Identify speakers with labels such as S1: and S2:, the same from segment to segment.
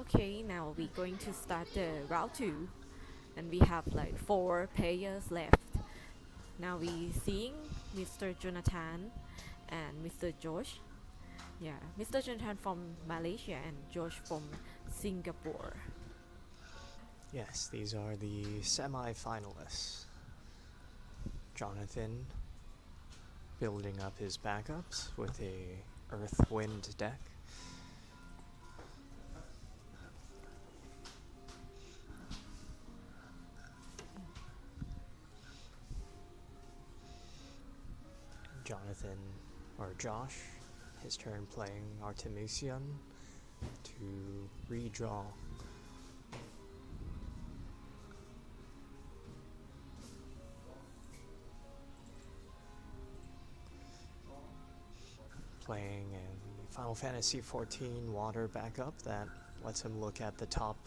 S1: Okay, now we're going to start the round 2, and we have like 4 players left. Now we seeing Mr. Jonathan and Mr. Josh. Yeah, Mr. Jonathan from Malaysia and Josh from Singapore.
S2: Yes, these are the semi-finalists. Jonathan building up his backups with a Earth Wind deck. Jonathan, or Josh, his turn playing Artemisian to redraw. Playing a Final Fantasy XIV water backup that lets him look at the top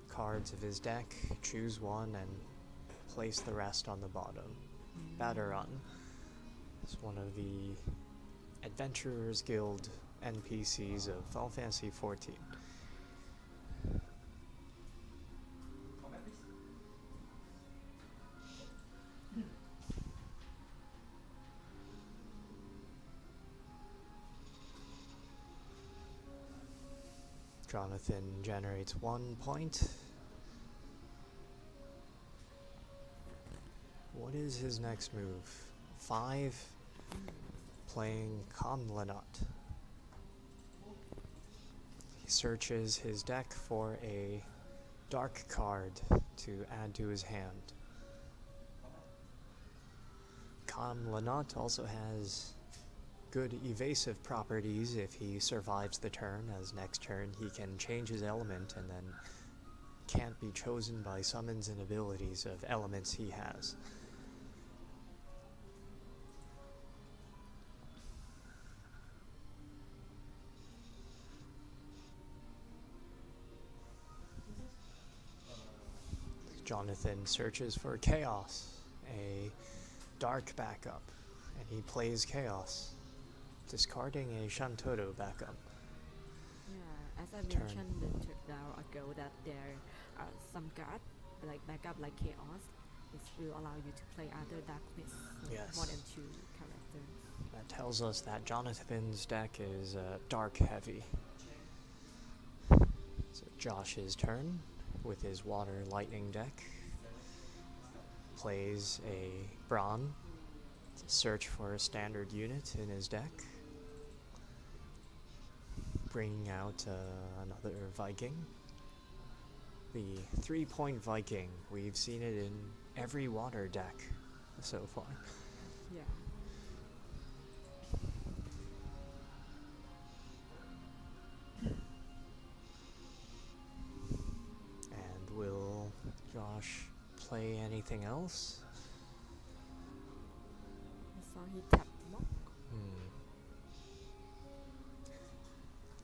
S2: cards of his deck, choose one, and place the rest on the bottom. Batarun is one of the Adventurers Guild NPCs of Final Fantasy XIV. Jonathan generates 1 point. What is his next move? 5, playing Conlanut. He searches his deck for a dark card to add to his hand. Conlanut also has good evasive properties if he survives the turn, as next turn he can change his element and then can't be chosen by summons and abilities of elements he has. Jonathan searches for Chaos, a dark backup, and he plays Chaos, discarding a Shantotto backup.
S1: Yeah, as I
S2: Turn.
S1: mentioned the round ago that there are some cards like backup like Chaos. This will allow you to play other darkness,
S2: Yes.
S1: more than 2 characters.
S2: That tells us that Jonathan's deck is dark heavy. So Josh's turn with his water lightning deck. Plays a Brawn to search for a standard unit in his deck. Bringing out another Viking. The 3-point Viking. We've seen it in every water deck so far.
S1: Yeah.
S2: And will Josh play anything else?
S1: I saw he tapped Mock.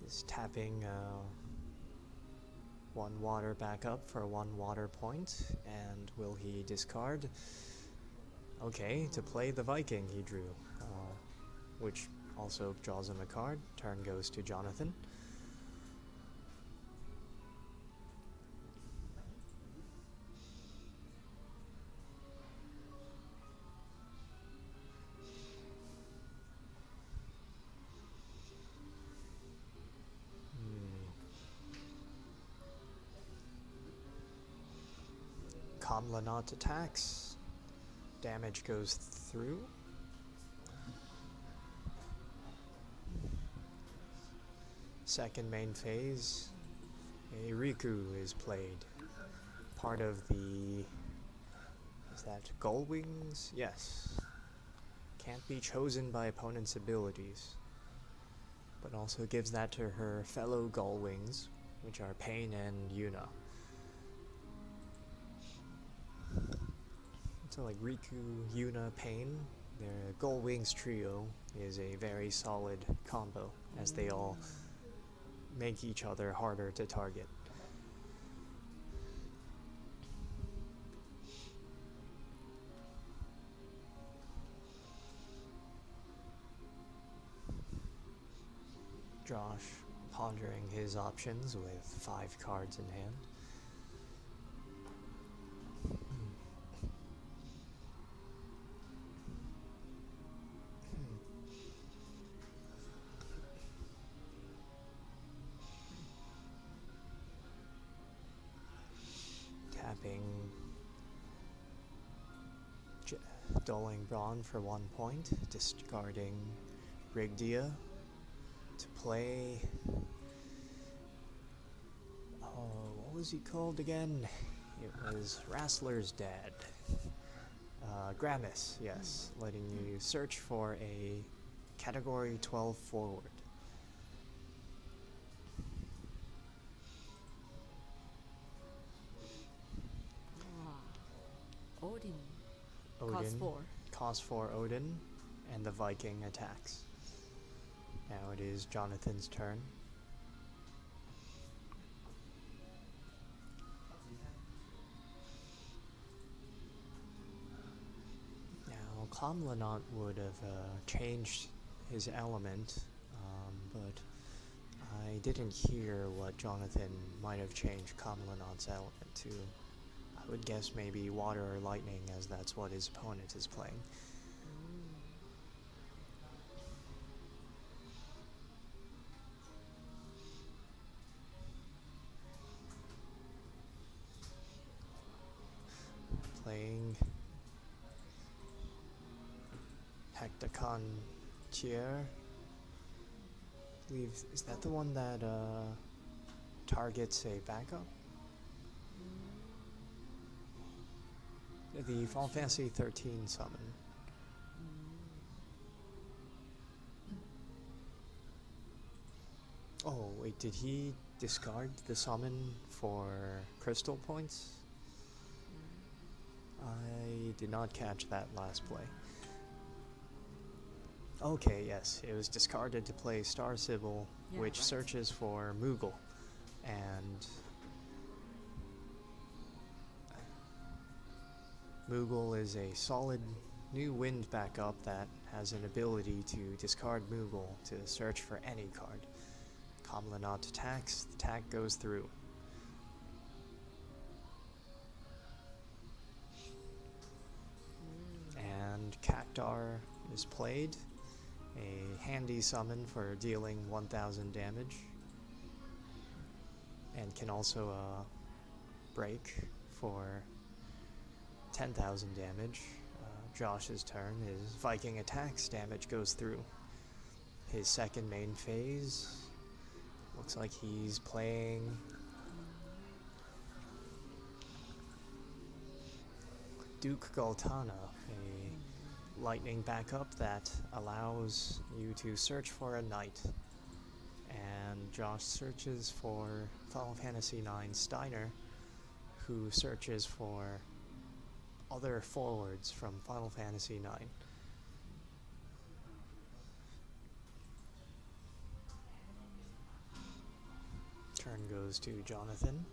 S2: He's tapping 1 water back up for 1 water point, and will he discard? Okay, to play the Viking he drew, which also draws him a card. Turn goes to Jonathan. Conlanut attacks. Damage goes through. Second main phase, a Riku is played. Part of the... is that Gull Wings? Yes. Can't be chosen by opponent's abilities, but also gives that to her fellow Gull Wings, which are Pain and Yuna. So like Riku, Yuna, Pain, their Gull Wings trio is a very solid combo, as they all make each other harder to target. Josh pondering his options with 5 cards in hand. Tapping Doling Brawn for 1 point, discarding Rigdia to play. Oh, what was he called again? It was Rassler's dad. Gramis, yes, letting you search for a category 12 forward.
S1: Odin.
S2: Odin,
S1: Cost 4.
S2: cost 4 Odin, and the Viking attacks. Now it is Jonathan's turn. Now Comlanot would have changed his element, but I didn't hear what Jonathan might have changed Comlanot's element to. I would guess maybe water or lightning, as that's what his opponent is playing. Playing Hectacon Tier. I believe, is that the one that targets a backup? The Final Fantasy 13 summon. Oh, wait, did he discard the summon for crystal points? I did not catch that last play. Okay, yes, it was discarded to play Star Sibyl,
S1: Yeah,
S2: which
S1: right.
S2: searches for Moogle, and Moogle is a solid new wind backup that has an ability to discard Moogle to search for any card. Comlanot attacks, the attack goes through. And Cactar is played, a handy summon for dealing 1000 damage, and can also break for 10,000 damage. Josh's turn is Viking attacks, damage goes through. His second main phase, looks like he's playing Duke Galtana, a lightning backup that allows you to search for a knight. And Josh searches for Final Fantasy IX Steiner, who searches for other forwards from Final Fantasy IX. Turn goes to Jonathan.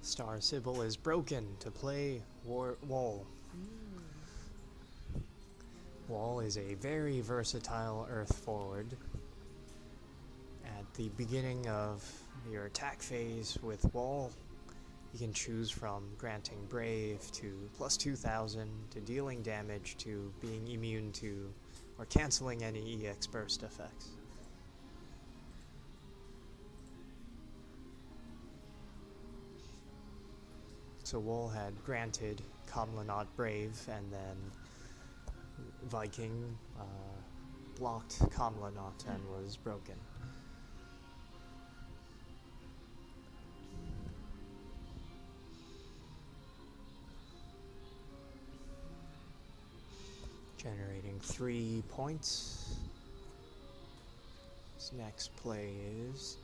S2: Star Sibyl is broken to play Wall. Wall is a very versatile earth forward. At the beginning of your attack phase with Wall, you can choose from granting Brave to plus 2000 to dealing damage to being immune to or canceling any EX burst effects. So Wall had granted Comlanot Brave, and then Viking blocked Comlanot and was broken. Generating 3 points. His next play is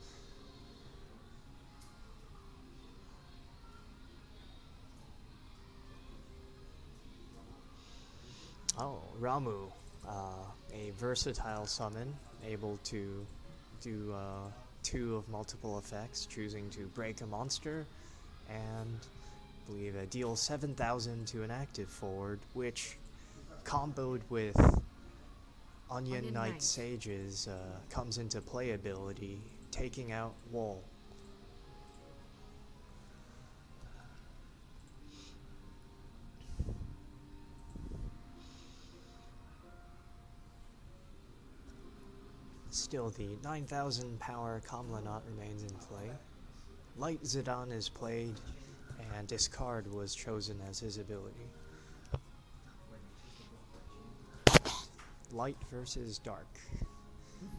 S2: Ramu, a versatile summon, able to do 2 of multiple effects, choosing to break a monster and believe, deals 7,000 to an active forward, which comboed with Onion Knight
S1: Knight.
S2: Sages comes into playability, taking out Wall. Still, the 9,000 power Kamlanot remains in play. Light Zidane is played, and Discard was chosen as his ability. Light versus Dark.
S1: Yeah.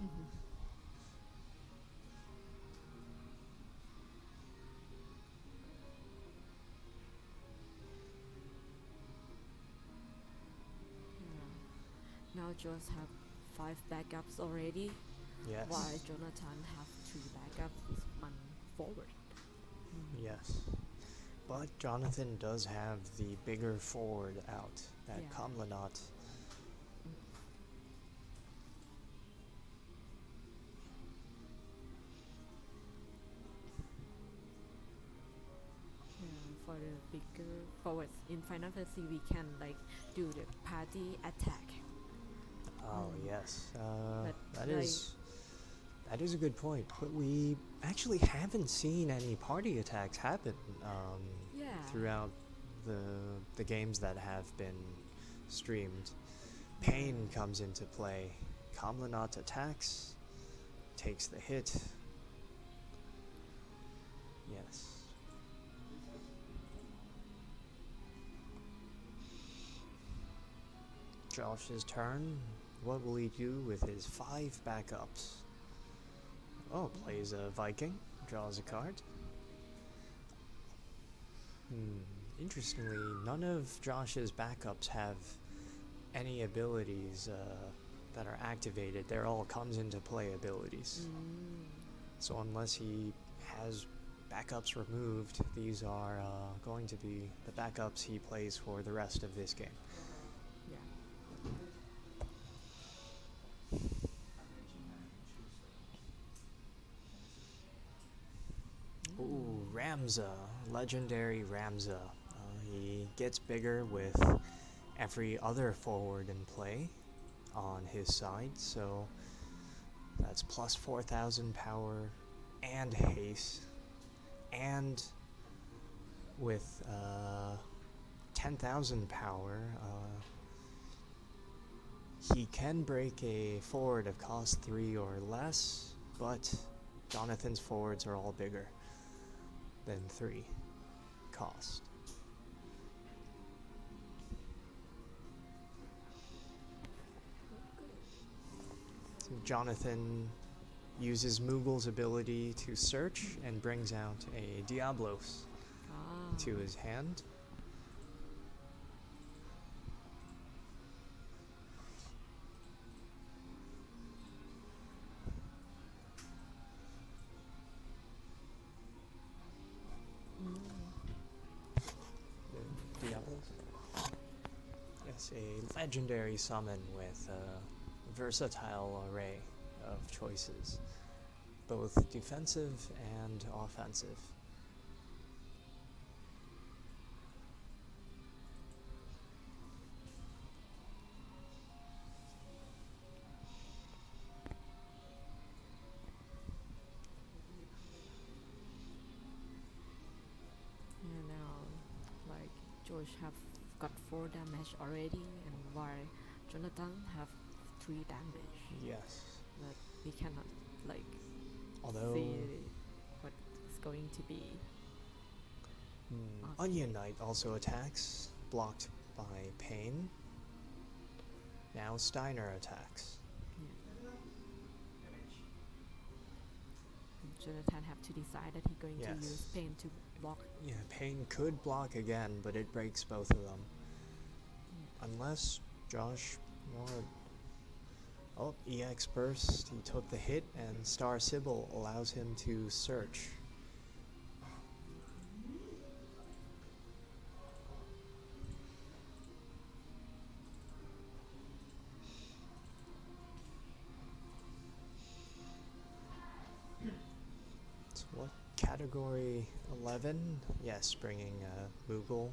S1: Now Josh have 5 backups already,
S2: Yes.
S1: while Jonathan have 2 backups with 1 forward.
S2: Yes. But Jonathan does have the bigger forward out, that
S1: Yeah.
S2: Kamlanot.
S1: For the bigger forwards in Final Fantasy, we can like do the party attack.
S2: Oh, yes.
S1: But
S2: That
S1: like-
S2: is a good point. But we actually haven't seen any party attacks happen
S1: Yeah.
S2: throughout the games that have been streamed. Pain comes into play. Kamlanot attacks, takes the hit. Yes. Josh's turn. What will he do with his 5 backups? Oh, plays a Viking, draws a card. Interestingly, none of Josh's backups have any abilities that are activated. They're all comes into play abilities. So unless he has backups removed, these are going to be the backups he plays for the rest of this game.
S1: Yeah.
S2: Ooh, Ramza, legendary Ramza. He gets bigger with every other forward in play on his side, so that's plus 4,000 power and haste, and with 10,000 power, he can break a forward of cost 3 or less, but Jonathan's forwards are all bigger than 3 cost. So Jonathan uses Moogle's ability to search and brings out a Diablos to his hand. Diablos? Yes, a legendary summon with a versatile array of choices, both defensive and offensive.
S1: And now, like George have got 4 damage already, and while Jonathan have 3 damage.
S2: Yes.
S1: But we cannot like
S2: Although
S1: see what is going to be. Okay.
S2: Onion Knight also attacks, blocked by Pain. Now Steiner attacks.
S1: And Jonathan have to decide that he's going to
S2: Yes.
S1: use pain to block.
S2: Yeah, Pain could block again, but it breaks both of them. Unless Josh wanted... Oh, EX Burst, he took the hit, and Star Sybil allows him to search. So what Category 11, yes, bringing Moogle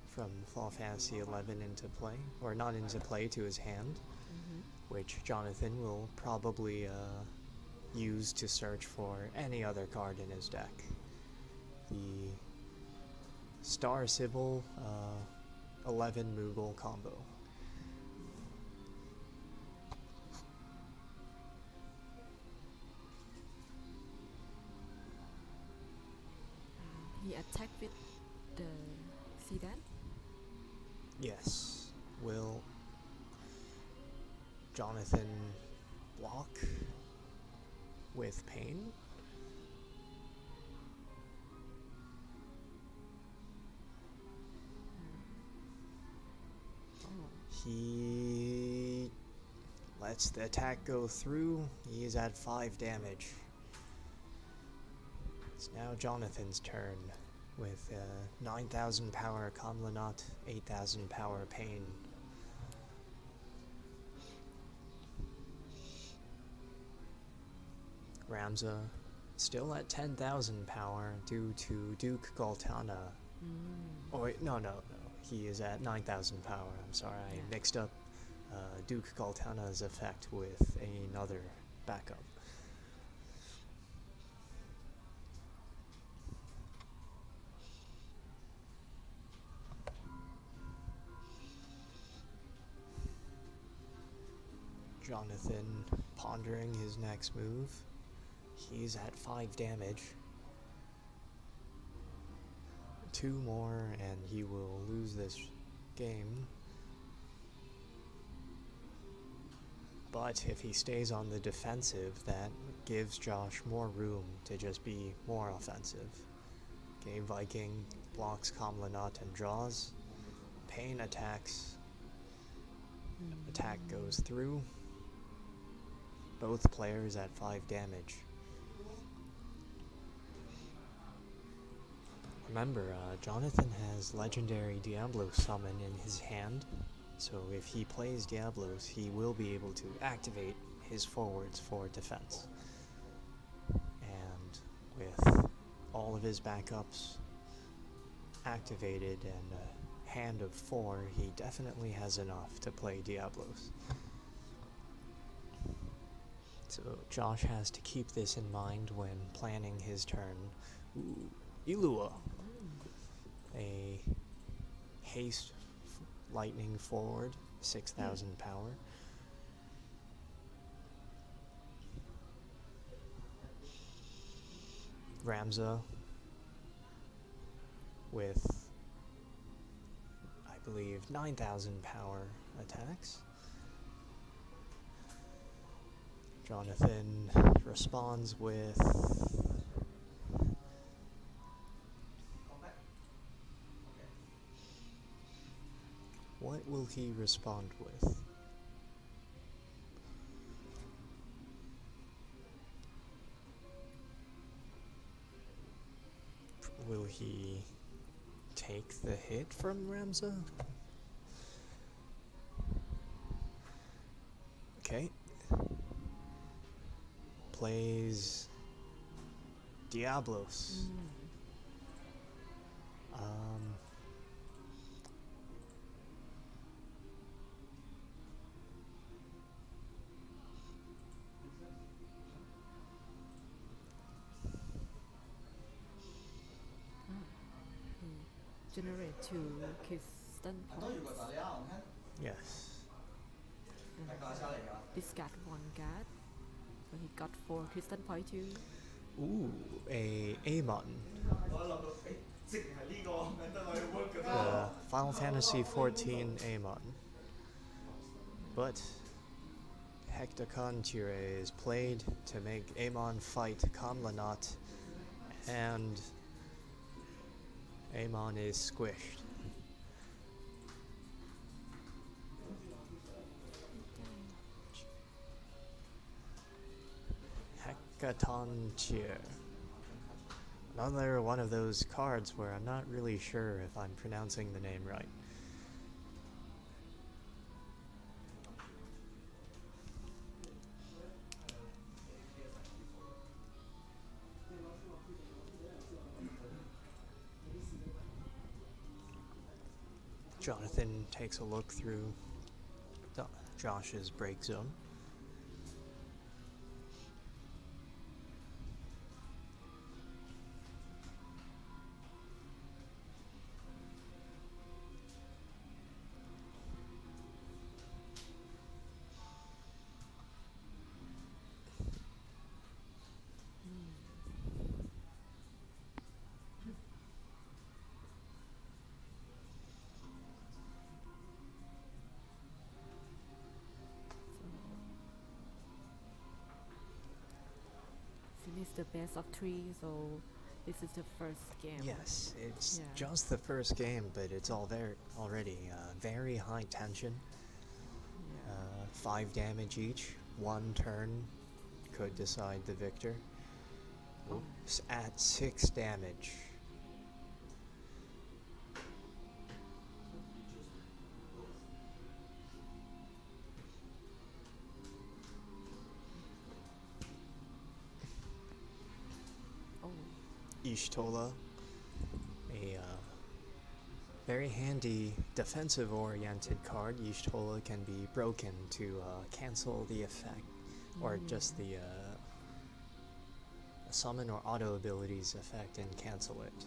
S2: from Fall Fantasy 11 into play, or not into play, to his hand, which Jonathan will probably use to search for any other card in his deck. The Star Sybil 11 Moogle combo.
S1: He attacked with the sedan.
S2: Yes. Will Jonathan block with pain? He lets the attack go through. He is at 5 damage. It's now Jonathan's turn with 9,000 power Kamlanat, 8,000 power Pain. Ramza still at 10,000 power due to Duke Galtana. Oh wait, no. He is at 9,000 power. I'm sorry, I mixed up Duke Galtana's effect with another backup. Jonathan pondering his next move. He's at 5 damage. 2 more and he will lose this game. But if he stays on the defensive, that gives Josh more room to just be more offensive. Okay, Viking blocks Kamlanat and draws. Pain attacks. Attack goes through. Both players at 5 damage. Remember, Jonathan has legendary Diablo summon in his hand, so if he plays Diablos, he will be able to activate his forwards for defense. And with all of his backups activated and a hand of 4, he definitely has enough to play Diablos. So Josh has to keep this in mind when planning his turn. Ooh, Ilua. A haste lightning forward, 6,000 power. Ramza with, I believe, 9,000 power attacks. Jonathan responds with what will he respond with? Will he take the hit from Ramza? Okay. Plays Diablos.
S1: Generate 2 crystal points.
S2: Yes.
S1: Discard 1 card. So he got 4 crystal point too.
S2: Ooh, a Amon. Final Fantasy 14 Amon. But Hectaconture is played to make Amon fight Kamlanat, and Amon is squished. Hectaconture. Another one of those cards where I'm not really sure if I'm pronouncing the name right. Jonathan takes a look through Josh's break zone.
S1: It's the best of three, so this is the first game.
S2: Yes, it's
S1: Yeah.
S2: just the first game, but it's already very high tension.
S1: Yeah.
S2: 5 damage each. One turn could decide the victor. Oops, at 6 damage.
S1: Oh.
S2: Ishtola, a very handy defensive-oriented card. Ishtola can be broken to cancel the effect, or just the summon or auto abilities effect and cancel it.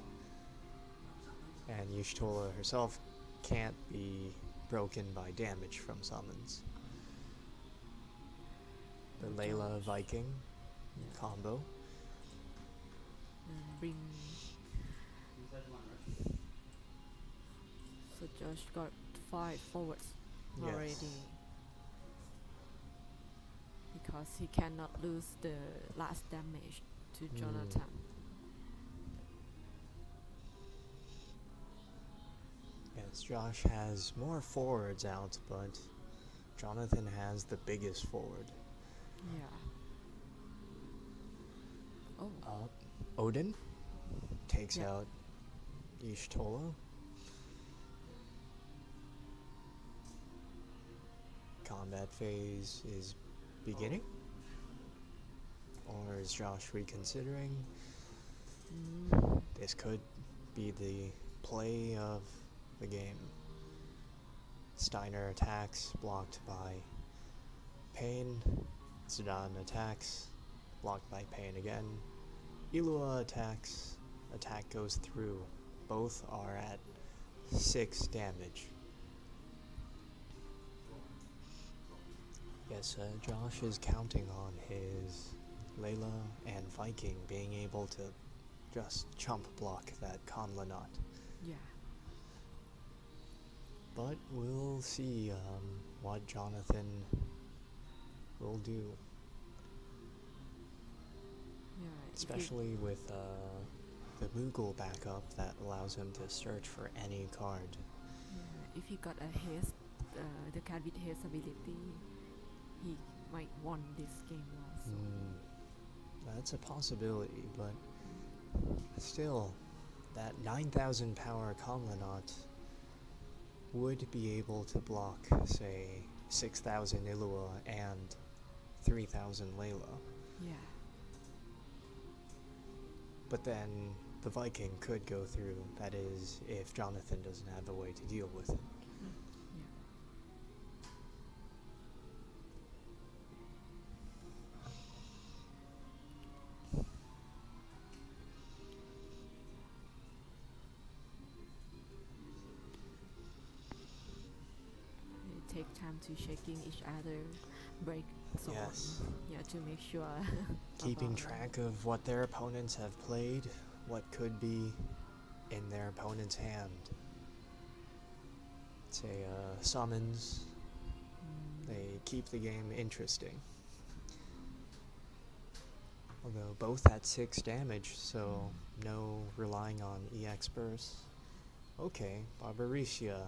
S2: And Ishtola herself can't be broken by damage from summons. The Layla Viking combo.
S1: And bring. So Josh got 5 forwards already.
S2: Yes.
S1: Because he cannot lose the last damage to Jonathan.
S2: Yes, Josh has more forwards out, but Jonathan has the biggest forward.
S1: Yeah. Oh.
S2: Odin takes
S1: Yeah.
S2: out Ishtola. Combat phase is beginning. Or is Josh reconsidering? This could be the play of the game. Steiner attacks, blocked by Pain. Zidane attacks, blocked by Pain again. Ilua attacks, attack goes through. Both are at 6 damage. Yes, Josh is counting on his Layla and Viking being able to just chump block that Conlanot.
S1: Yeah.
S2: But we'll see what Jonathan will do.
S1: Yeah.
S2: Especially with the Moogle backup that allows him to search for any card.
S1: If he got a haste, the card with haste ability, he might won this game also.
S2: That's a possibility, but still, that 9,000 power Conlanot would be able to block, say, 6,000 Ilua and 3,000 Layla.
S1: Yeah.
S2: But then the Viking could go through, that is, if Jonathan doesn't have a way to deal with it.
S1: They take time to checking each other break zone.
S2: Yes.
S1: Yeah, to make sure.
S2: Keeping track of what their opponents have played, what could be in their opponent's hand. Say, summons. They keep the game interesting. Although both at 6 damage, so no relying on EX bursts. Okay, Barbariccia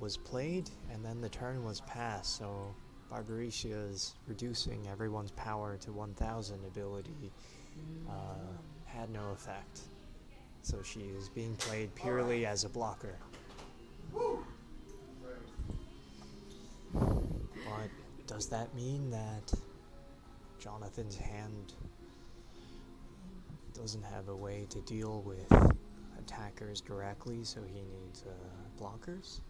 S2: was played, and then the turn was passed, so Barbaricia's reducing everyone's power to 1,000 ability had no effect. So she is being played purely as a blocker. But does that mean that Jonathan's hand doesn't have a way to deal with a attackers directly, so he needs blockers.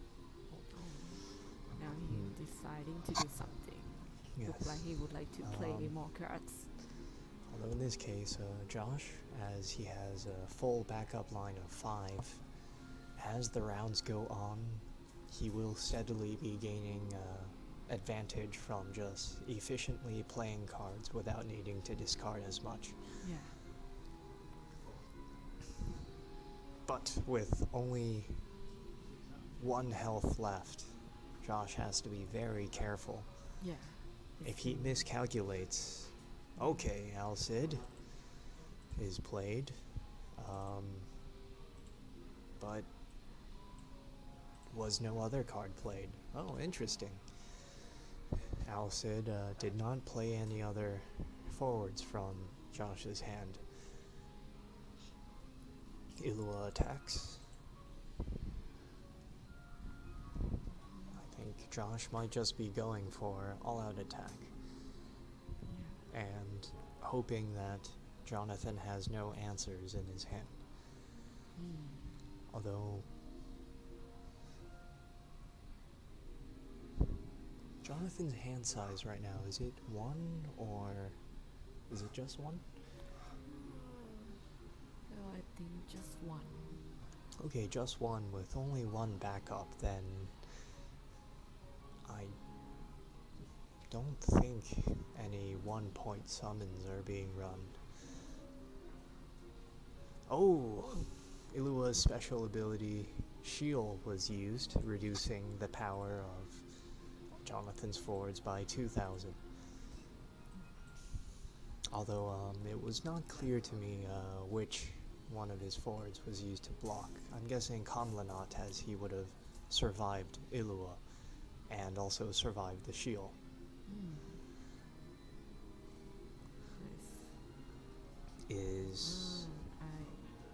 S1: Now he's deciding to do something.
S2: Yes.
S1: Looks like he would like to play more cards.
S2: Although in this case, Josh, as he has a full backup line of 5, as the rounds go on, he will steadily be gaining advantage from just efficiently playing cards without needing to discard as much.
S1: Yeah.
S2: But with only 1 health left, Josh has to be very careful.
S1: Yeah.
S2: If he miscalculates, okay, Alcid is played, but was no other card played. Oh, interesting. Alcid did not play any other forwards from Josh's hand. Ilua attacks. I think Josh might just be going for all-out attack.
S1: Yeah.
S2: And hoping that Jonathan has no answers in his hand. Although Jonathan's hand size right now, is it 1 or is it just 1?
S1: Oh, I think just 1.
S2: Okay, just 1 with only 1 backup, then I don't think any 1-point summons are being run. Oh! Ilua's special ability Shield was used, reducing the power of Jonathan's forwards by 2,000. Although it was not clear to me which one of his forwards was used to block. I'm guessing Kamlanat, as he would have survived Ilua and also survived the shield. Is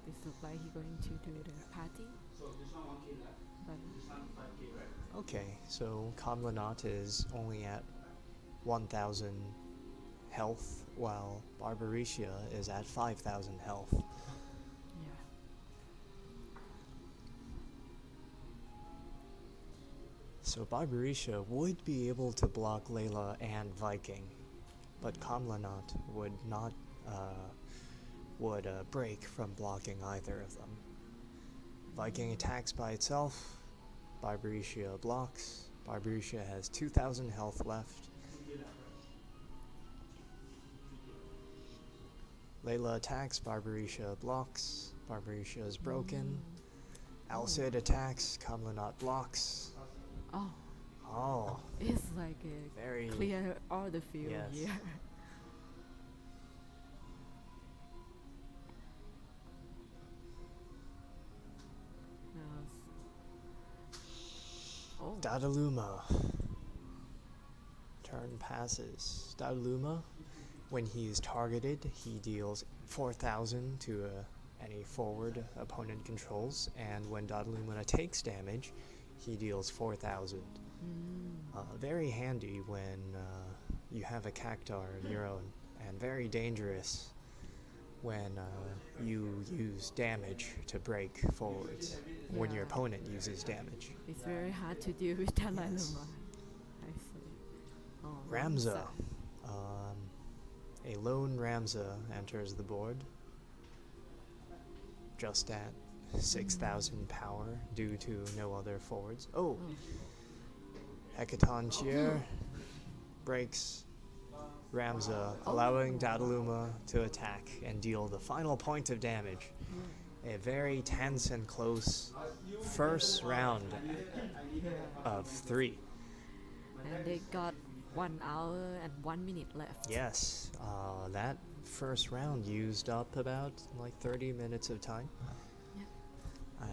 S1: this looks like he's going to do the party. But
S2: okay, so Kamlanat is only at 1,000 health, while Barbarisha is at 5,000 health.
S1: yeah.
S2: So Barbarisha would be able to block Layla and Viking, but Kamlanat would not break from blocking either of them. Viking attacks by itself, Barbarisha blocks. Barbarisha has 2,000 health left. Layla attacks, Barbarisha blocks. Barbarisha is broken. Alcid attacks, Kamlanat blocks.
S1: Oh,
S2: Oh,
S1: it's like a
S2: very
S1: clear all the field
S2: Yes.
S1: here. Now oh,
S2: Dadaluma. Turn passes. Dadaluma, when he is targeted, he deals 4,000 to any forward opponent controls, and when Dadaluma takes damage, he deals 4,000. Very handy when you have a Cactar of your own, and very dangerous when you use damage to break forwards, when your
S1: Yeah.
S2: opponent uses damage.
S1: it's very hard to deal with Dalai
S2: Yes.
S1: Lama. I see. Oh,
S2: Ramza. A lone Ramza enters the board, just at 6,000 power due to no other forwards. Oh! Hecaton Cheer breaks Ramza, allowing Dadaluma to attack and deal the final point of damage. A very tense and close first round of 3.
S1: And they got 1 hour and 1 minute left.
S2: Yes, that first round used up about like 30 minutes of time.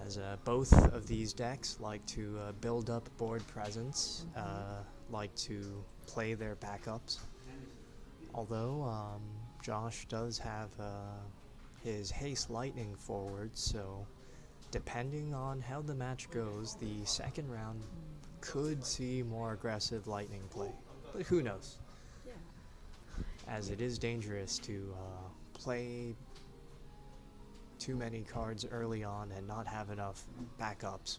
S2: As both of these decks like to build up board presence, like to play their backups. Although Josh does have his Haste Lightning forward, so depending on how the match goes, the second round could see more aggressive Lightning play. But who knows?
S1: Yeah.
S2: As it is dangerous to play too many cards early on and not have enough backups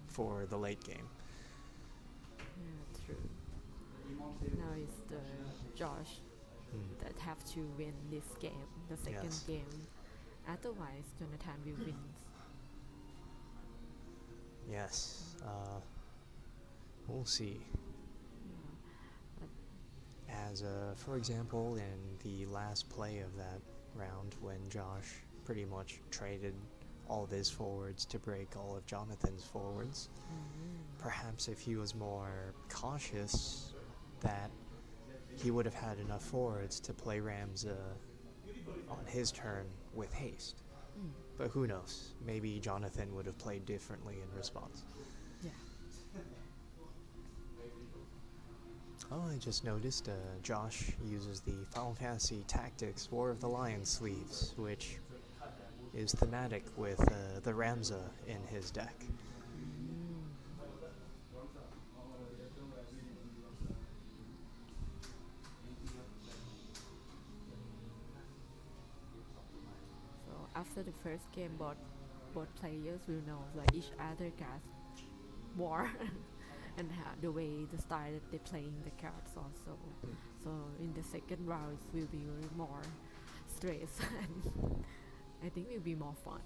S2: for the late game.
S1: Yeah, true. Now it's the Josh that have to win this game, the second
S2: Yes.
S1: game. Otherwise, Jonathan will win.
S2: Yes. We'll see. As for example, in the last play of that round, when Josh pretty much traded all of his forwards to break all of Jonathan's forwards, perhaps if he was more cautious, that he would have had enough forwards to play Ramza on his turn with haste. But who knows? Maybe Jonathan would have played differently in response.
S1: Yeah.
S2: Oh, I just noticed Josh uses the Final Fantasy Tactics War of the Lion sleeves, which is thematic with the Ramza in his deck.
S1: So after the first game, both players will know like each other cards more and the way the style that they playing the cards also. So in the second round it will be more stress and I think it will be more fun.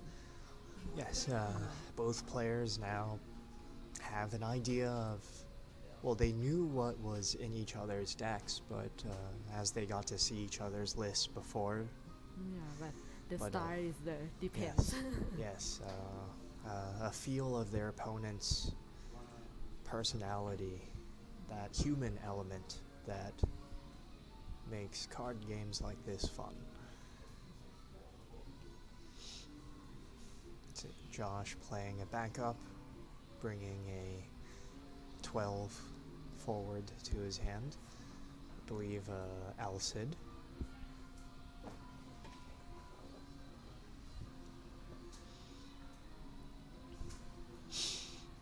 S2: Yes, both players now have an idea of, well, they knew what was in each other's decks, but as they got to see each other's lists before,
S1: Yeah, but the
S2: But,
S1: style is the depends.
S2: yes, a feel of their opponent's personality, that human element that makes card games like this fun. It's Josh playing a backup, bringing a 12 forward to his hand. I believe Alcid.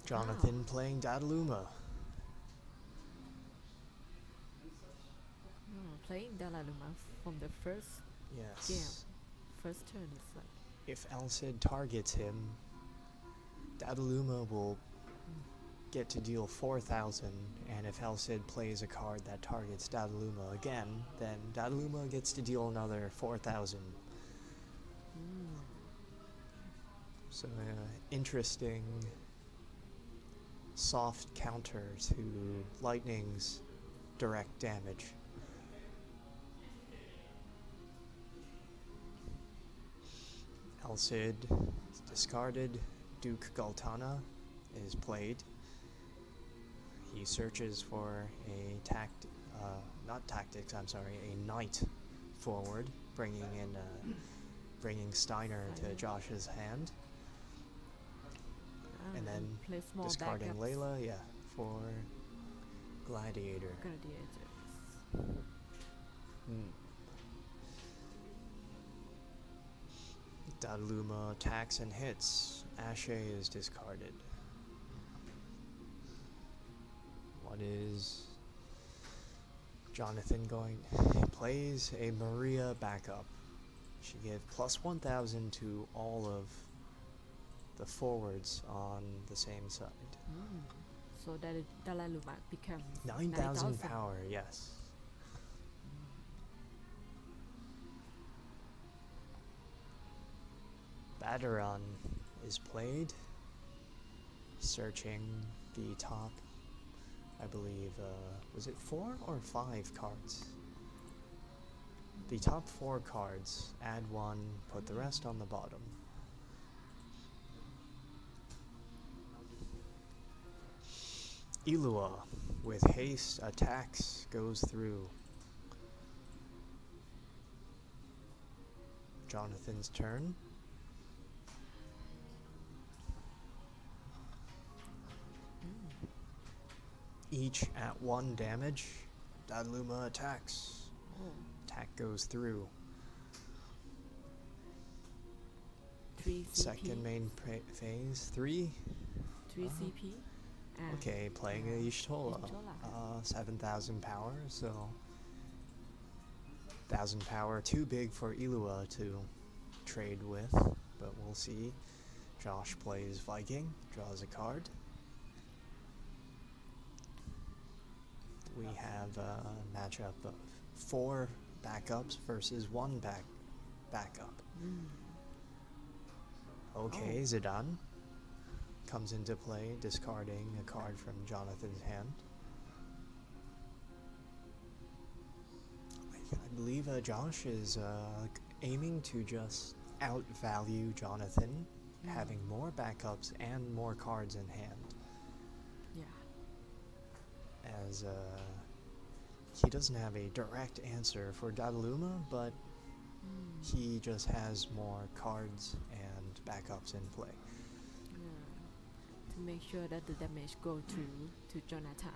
S2: Jonathan playing Dadaluma.
S1: Playing Dalaluma from the first
S2: Yes.
S1: game, first turn is like
S2: If Alcid targets him, Dadaluma will get to deal 4,000, and if Alcid plays a card that targets Dadaluma again, then Dadaluma gets to deal another 4,000. So interesting soft counter to Lightning's direct damage. Alcid is discarded. Duke Galtana is played. He searches for a knight forward, bringing Steiner to Josh's hand, and then
S1: play small
S2: discarding
S1: backups.
S2: Layla, for Gladiator.
S1: Gladiators.
S2: Dadaluma attacks and hits. Ashe is discarded. What is Jonathan going? He plays a Maria backup. She gives plus 1,000 to all of the forwards on the same side.
S1: So that Dalaluma becomes
S2: 9,000 power, yes. Baderon is played, searching the top, I believe, was it 4 or 5 cards? The top 4 cards, add 1, put the rest on the bottom. Ilua, with haste, attacks, goes through. Jonathan's turn. Each at 1 damage. Dadaluma attacks. Attack goes through.
S1: 3 CP.
S2: Second main phase. 3.
S1: 3 CP. And
S2: Okay, playing a Y'shtola.
S1: Y'shtola.
S2: 7,000 power, so 1,000 power, too big for Ilua to trade with, but we'll see. Josh plays Viking, draws a card. We have a matchup of 4 backups versus 1 backup. Okay, Zidane comes into play, discarding a card from Jonathan's hand. I believe Josh is aiming to just outvalue Jonathan, having more backups and more cards in hand.
S1: Yeah.
S2: As he doesn't have a direct answer for Dadaluma, but he just has more cards and backups in play.
S1: Yeah. To make sure that the damage go through to Jonathan.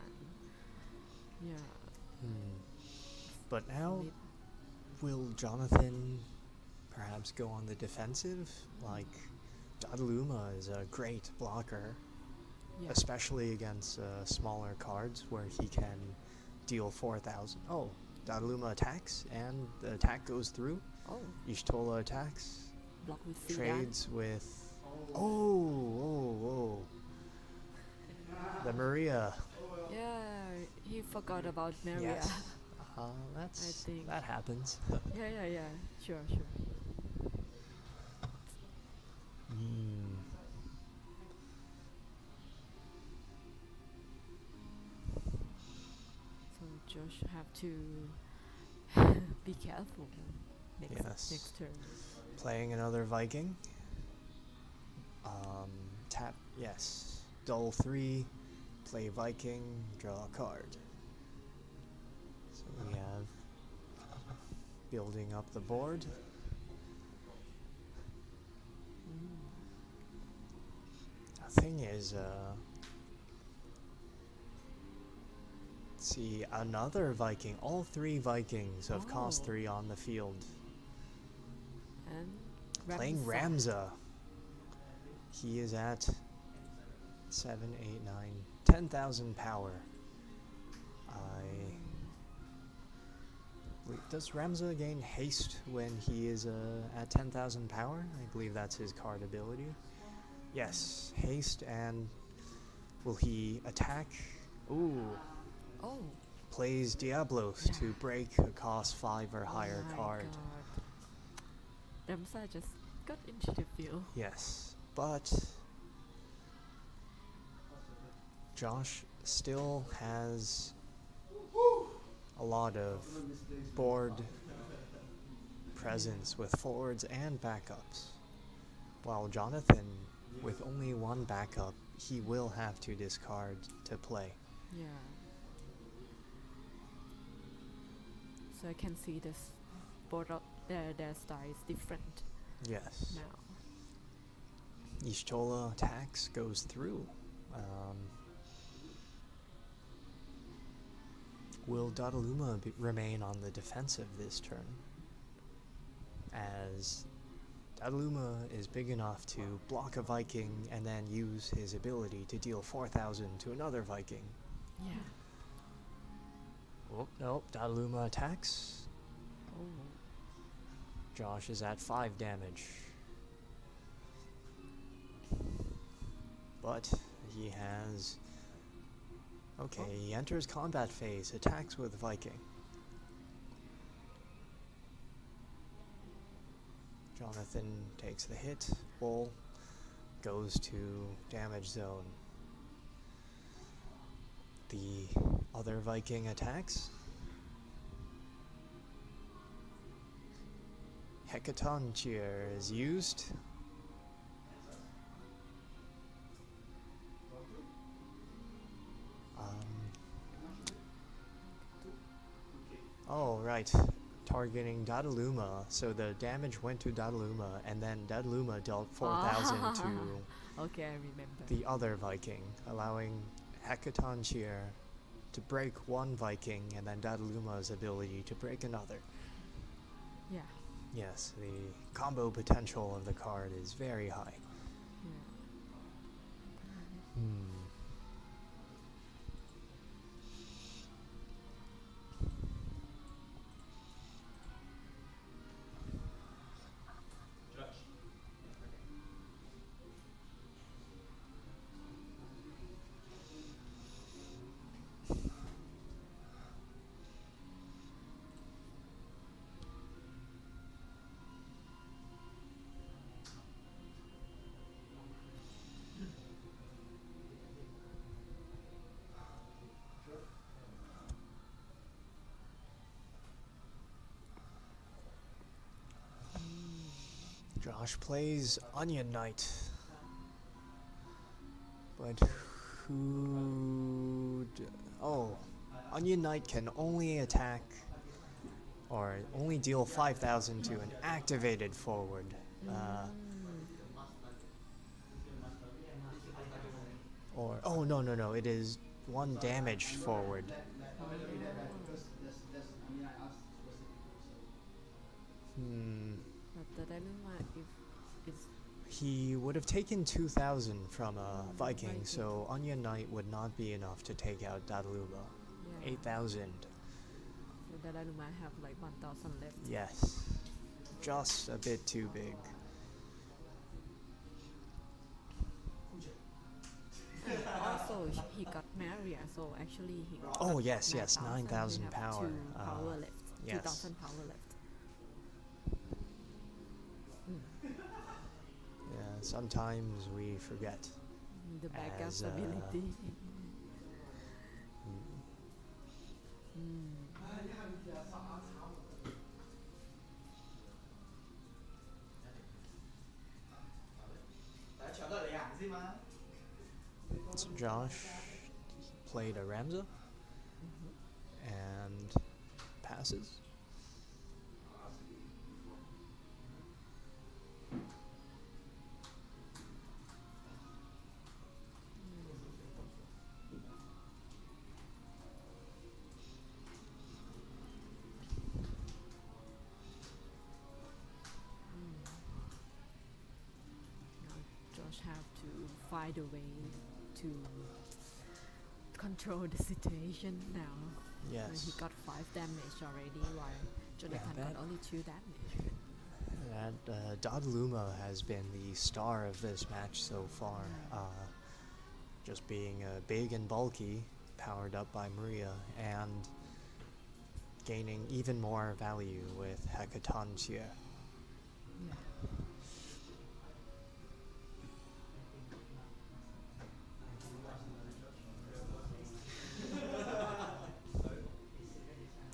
S1: Yeah.
S2: But now, will Jonathan perhaps go on the defensive? Like, Dadaluma is a great blocker, especially against smaller cards where he can deal 4,000. Oh, Dadaluma attacks, and the attack goes through.
S1: Oh.
S2: Y'shtola attacks,
S1: Block with Zidane.
S2: trades with... Oh. The Maria.
S1: Yeah, he forgot about Maria.
S2: Yes.
S1: I think.
S2: That happens.
S1: Yeah. Sure. So Josh have to be careful next turn.
S2: Playing another Viking. Tap, yes. Dull 3, play Viking, draw a card. So we have building up the board. The thing is, let's see, another Viking. All 3 Vikings of cost 3 on the field.
S1: And
S2: Playing Ramza. He is at 7, 8, 9, 10,000 power. Does Ramza gain haste when he is at 10,000 power? I believe that's his card ability. Yes, haste, and will he attack? Ooh.
S1: Oh.
S2: Plays Diablos to break a cost 5 or higher card.
S1: God. Ramza just got into the field.
S2: Yes, but Josh still has a lot of board presence with forwards and backups. While Jonathan, with only 1 backup, he will have to discard to play.
S1: Yeah. So I can see this board up their style is different.
S2: Yes.
S1: Now.
S2: Y'shtola attacks, goes through. Will Dadaluma remain on the defensive this turn? As Dadaluma is big enough to block a Viking and then use his ability to deal 4,000 to another Viking.
S1: Yeah.
S2: Oh, nope, Dadaluma attacks.
S1: Oh.
S2: Josh is at 5 damage. But he has... Okay, he enters combat phase, attacks with Viking. Jonathan takes the hit, Bull goes to damage zone. The other Viking attacks. Hecaton Cheer is used. Oh, right. Targeting Dadaluma, so the damage went to Dadaluma, and then Dadaluma dealt 4,000 to
S1: Okay, I remember.
S2: the other Viking, allowing Hecaton Cheer to break 1 Viking, and then Dadaluma's ability to break another.
S1: Yeah.
S2: Yes, the combo potential of the card is very high. Josh plays Onion Knight. But oh, Onion Knight can only attack or only deal 5,000 to an activated forward. Oh, no, it is 1 damaged forward.
S1: But the dilemma if it's
S2: He would have taken 2,000 from a Viking,
S1: Viking.
S2: so Onion Knight would not be enough to take out Dadaluma.
S1: yeah.
S2: 8,000.
S1: So the dilemma have like 1,000 left.
S2: Yes. Just a bit too big.
S1: And also he got Maria, so actually he got
S2: Oh, yes,
S1: 9,000.
S2: 9,000
S1: We have
S2: power.
S1: 2 power left.
S2: yes.
S1: 2,000 power left.
S2: Yeah, sometimes we forget.
S1: The backup
S2: As,
S1: ability.
S2: So Josh played a Ramza and passes.
S1: Josh have to find a way to control the situation now.
S2: Yes.
S1: He got 5 damage already, while Jonathan
S2: that-
S1: got only 2 damage.
S2: And Dadaluma has been the star of this match so far. Just being big and bulky, powered up by Maria, and gaining even more value with Hekatontia.
S1: Yeah.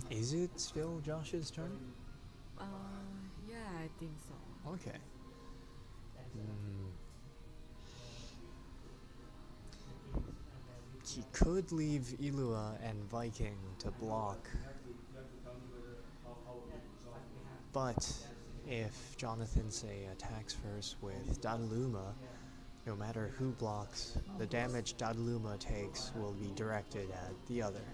S2: Is it still Josh's turn?
S1: Yeah, I think so.
S2: Okay. He could leave Ilua and Viking to block. But if Jonathan, say, attacks first with Dadaluma, no matter who blocks, the damage Dadaluma takes will be directed at the other.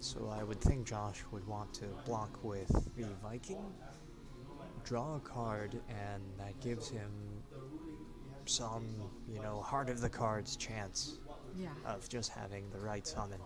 S2: So I would think Josh would want to block with the Viking, draw a card, and that gives him some, heart of the cards chance
S1: Yeah.
S2: of just having the right summon.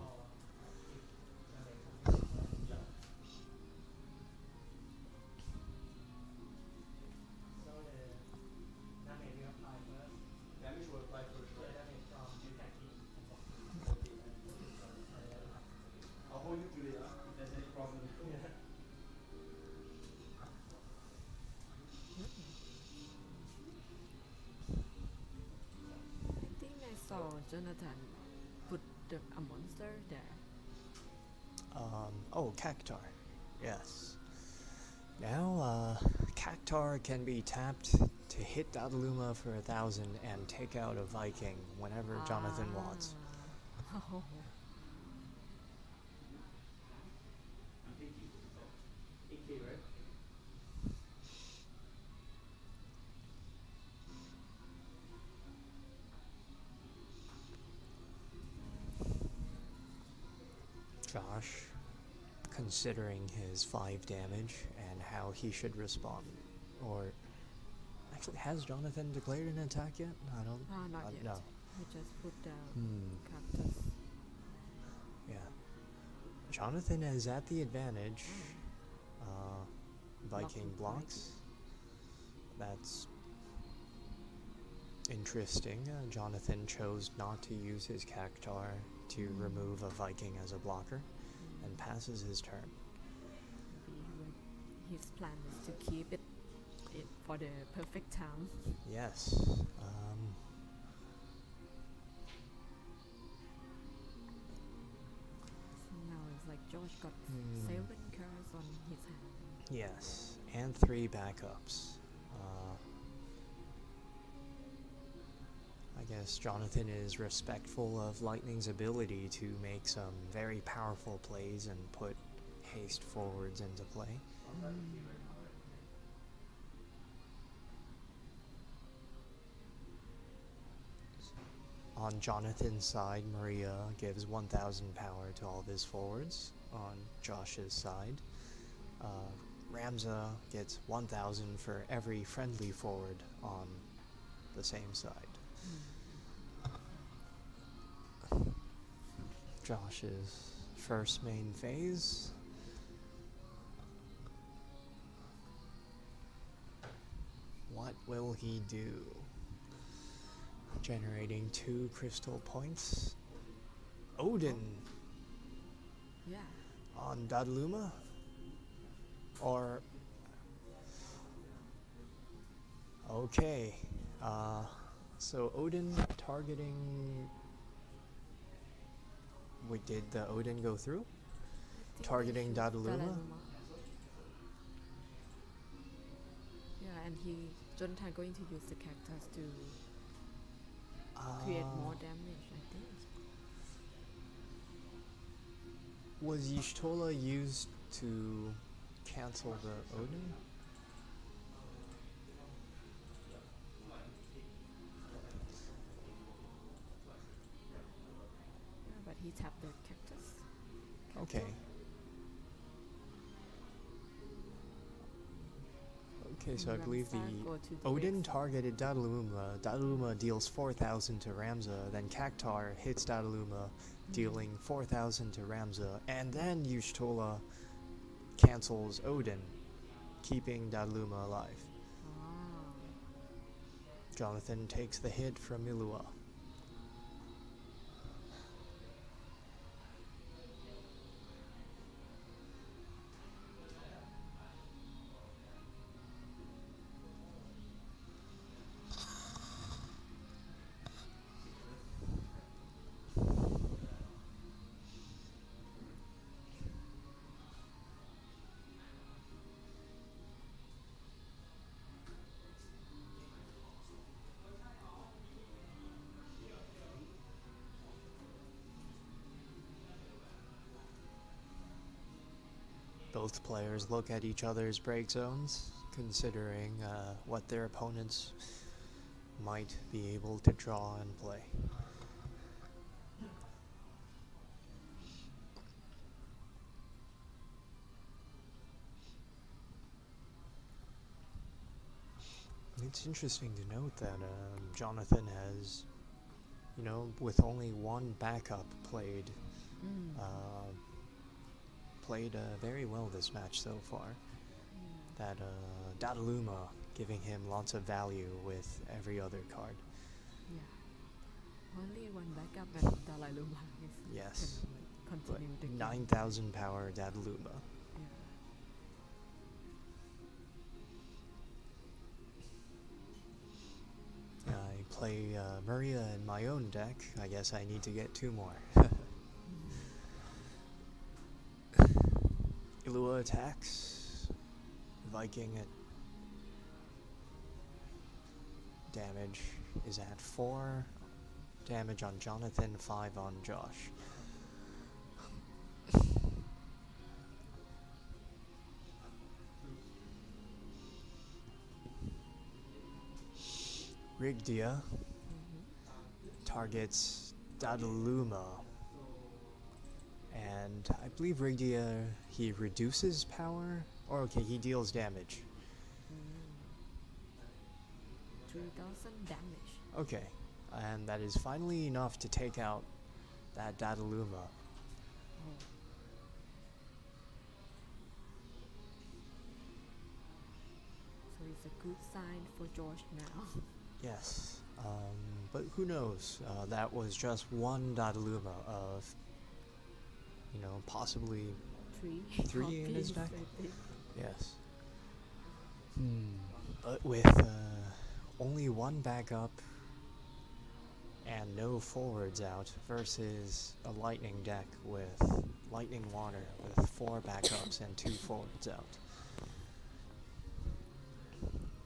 S1: I think I saw Jonathan put a monster there.
S2: Cactar. Yes. Now, Cactar can be tapped to hit Dadaluma for 1,000 and take out a Viking whenever Jonathan wants.
S1: Oh.
S2: Josh, considering his 5 damage and how he should respond, or actually, has Jonathan declared an attack yet? I don't.
S1: Not yet.
S2: No.
S1: We just put the
S2: Hmm.
S1: cactus.
S2: Yeah. Jonathan is at the advantage. Viking
S1: Blocking
S2: blocks. That's interesting. Jonathan chose not to use his Cactar to remove a Viking as a blocker and passes his turn.
S1: Maybe his plan is to keep it for the perfect time.
S2: Yes.
S1: So now it's like Josh got 7 cards on his hand.
S2: Yes. and 3 backups. I guess Jonathan is respectful of Lightning's ability to make some very powerful plays and put haste forwards into play. On Jonathan's side, Maria gives 1,000 power to all of his forwards. On Josh's side, Ramza gets 1,000 for every friendly forward on the same side. Josh's first main phase. What will he do? Generating 2 crystal points. Odin
S1: Yeah.
S2: on Dadaluma? Or... Okay. So Odin targeting... Wait, did the Odin go through? Targeting Dadaluma?
S1: Yeah, and Jonathan going to use the cactus to create more damage, I think.
S2: Was Y'shtola used to cancel the Odin?
S1: Yeah, but he tapped the cactus.
S2: Okay. Okay, so I believe the Odin targeted Dadaluma. Dadaluma deals 4,000 to Ramza, then Cactar hits Dadaluma, dealing 4,000 to Ramza, and then Y'shtola cancels Odin, keeping Dadaluma alive. Jonathan takes the hit from Milua. Both players look at each other's break zones, considering what their opponents might be able to draw and play. It's interesting to note that Jonathan has, with only 1 backup played, played very well this match so far. That Dadaluma giving him lots of value with every other card.
S1: Yeah. Only 1 backup and Dalai Lama is
S2: Yes.
S1: can continue the game.
S2: 9,000 power Dadaluma.
S1: Yeah.
S2: I play Maria in my own deck. I guess I need to get 2 more. Ilua attacks. Viking at damage is at 4. Damage on Jonathan, 5 on Josh. Rigdia targets Dadaluma. And I believe Rigdia, he reduces power? Or okay, he deals damage.
S1: 3,000 damage.
S2: Okay, and that is finally enough to take out that Dadaluma.
S1: So it's a good sign for George now.
S2: Yes, but who knows? That was just 1 Dadaluma of, possibly 3 in his deck? Yes. But with only 1 backup and no forwards out versus a Lightning deck with Lightning Water with 4 backups and 2 forwards out.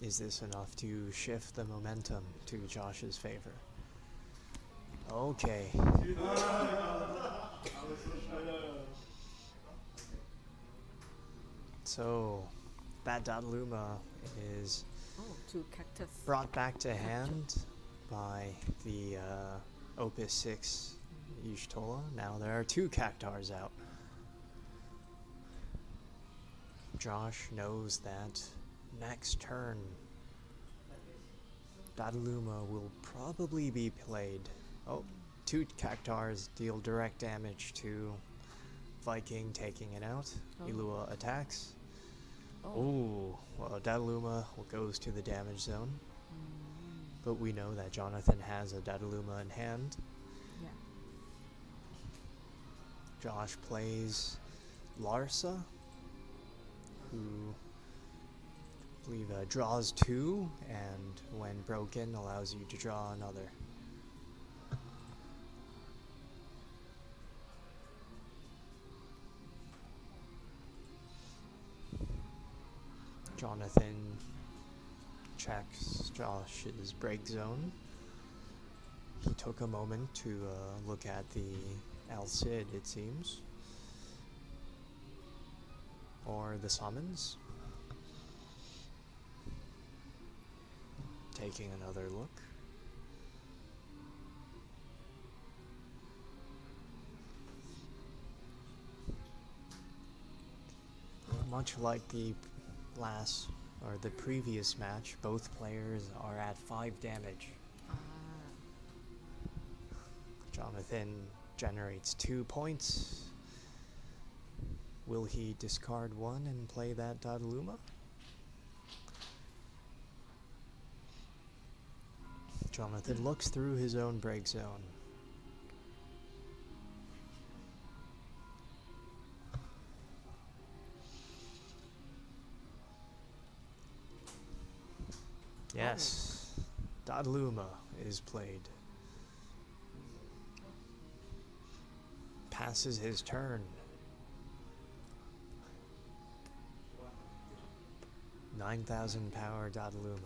S2: is this enough to shift the momentum to Josh's favor? Okay. So, that Dataluma is
S1: Oh, two cactus.
S2: brought back to hand by the Opus 6 Yushtola. Now there are 2 Cactars out. Josh knows that next turn Dataluma will probably be played. Oh, 2 Cactars deal direct damage to Viking, taking it out.
S1: Oh.
S2: Ilua attacks.
S1: Oh.
S2: Ooh, well, Dataluma goes to the damage zone.
S1: Mm.
S2: But we know that Jonathan has a Dataluma in hand.
S1: Yeah.
S2: Josh plays Larsa, who I believe draws 2, and when broken allows you to draw another. Jonathan checks Josh's break zone. He took a moment to look at the El Cid, it seems. Or the summons. Taking another look. Much like the previous match, both players are at 5 damage.
S1: Ah.
S2: Jonathan generates 2 points. Will he discard 1 and play that Dataluma? Jonathan looks through his own break zone. Yes, Dataluma is played. Passes his turn. 9,000 power Dataluma.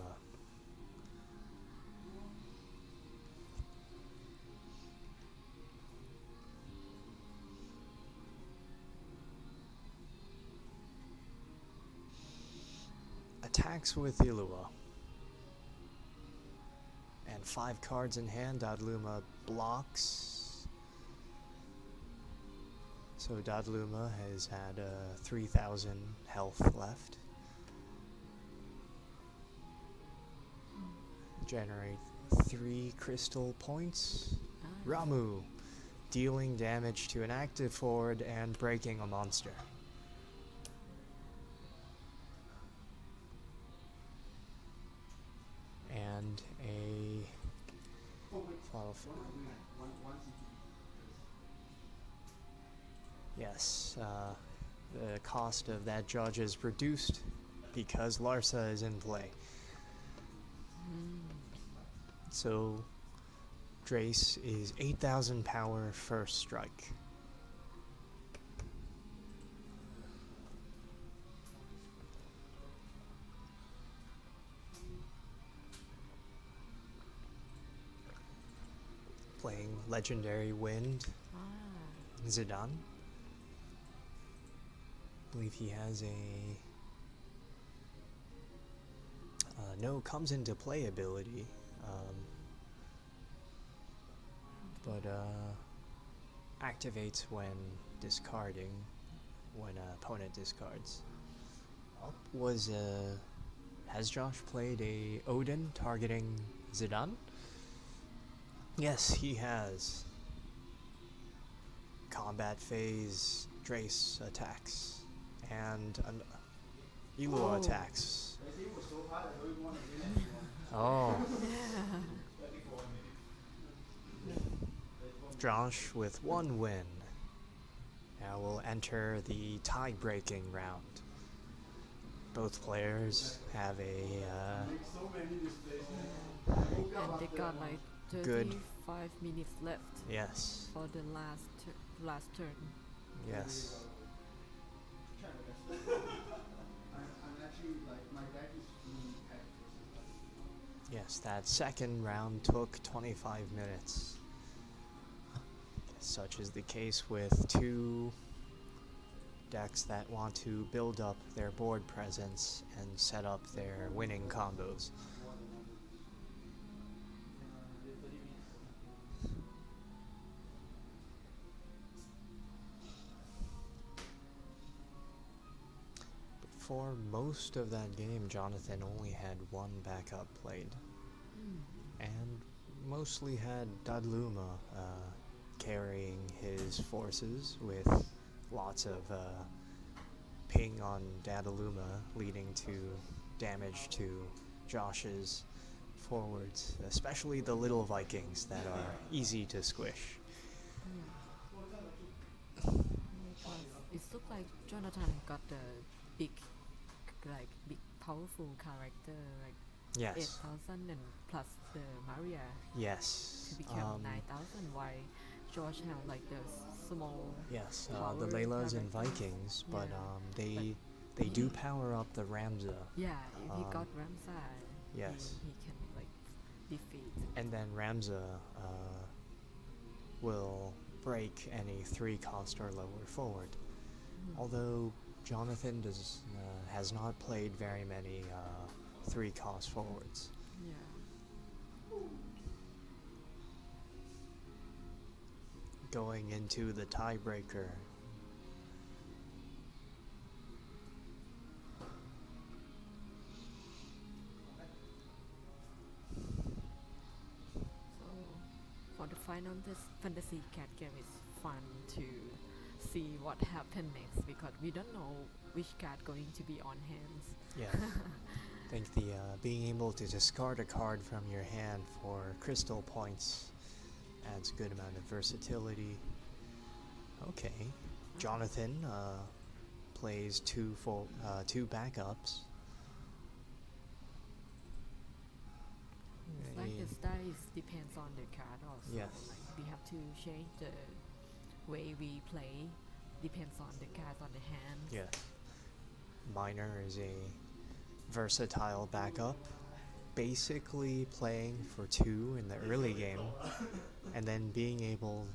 S2: Attacks with Ilua. And 5 cards in hand, Dataluma blocks. So Dataluma has had 3,000 health left. Generate 3 crystal points.
S1: Ah.
S2: Ramu, dealing damage to an active forward and breaking a monster. And a follow. Yes, the cost of that judge is reduced because Larsa is in play.
S1: Mm.
S2: So Drace is 8,000 power first strike. Playing Legendary Wind,
S1: Ah.
S2: Zidane. I believe he has a no comes into play ability, but activates when discarding, when an opponent discards. Has Josh played a Odin targeting Zidane? Yes, he has. Combat phase, Drace attacks, and Ilua attacks. Oh. Josh with 1 win. Now we'll enter the tie-breaking round. Both players have a
S1: And they got like
S2: Good.
S1: 35 minutes left
S2: yes,
S1: for the last turn.
S2: yes. Yes, that second round took 25 minutes. Such is the case with two decks that want to build up their board presence and set up their winning combos. But for most of that game, Jonathan only had one backup played, and mostly had Dadluma carrying his forces with lots of ping on Dadaluma, leading to damage to Josh's forwards, especially the little Vikings that are easy to squish.
S1: Because it looked like Jonathan got the big, big powerful character, like
S2: Yes.
S1: 8,000 and plus the Maria to
S2: Yes.
S1: become 9,000. Why George have like the small.
S2: Yes,
S1: Power
S2: the Laylas and
S1: characters.
S2: Vikings, but
S1: Yeah.
S2: they do
S1: he-
S2: power up the Ramza,
S1: Yeah, if he
S2: Um,
S1: got Ramsay,
S2: yes.
S1: he can like defeat.
S2: and then Ramza will break any 3-cost or lower forward. Although Jonathan has not played very many 3-cost forwards.
S1: Yeah.
S2: Going into the tiebreaker.
S1: So for the final fantasy cat game, it's fun to see what happens next because we don't know which card going to be on hands.
S2: Yes. I think the being able to discard a card from your hand for crystal points adds a good amount of versatility. Okay. Jonathan plays two backups.
S1: It's like the style depends on the card also.
S2: Yes.
S1: Like we have to change the way we play depends on the cards on the hand.
S2: Yes. Miner is a versatile backup, basically playing for 2 in the early game, and then being able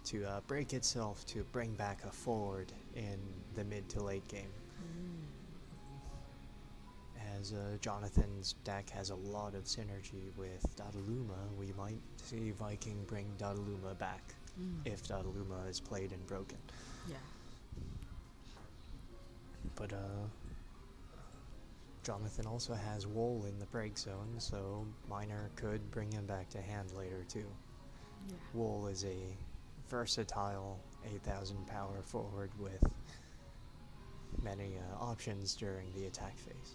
S2: to break itself to bring back a forward in the mid to late game. As Jonathan's deck has a lot of synergy with Dadaluma, we might see Viking bring Dadaluma back if Dadaluma is played and broken.
S1: Yeah.
S2: But Jonathan also has Wool in the break zone, so Miner could bring him back to hand later too.
S1: Yeah.
S2: Wool is a versatile 8,000 power forward with many options during the attack phase.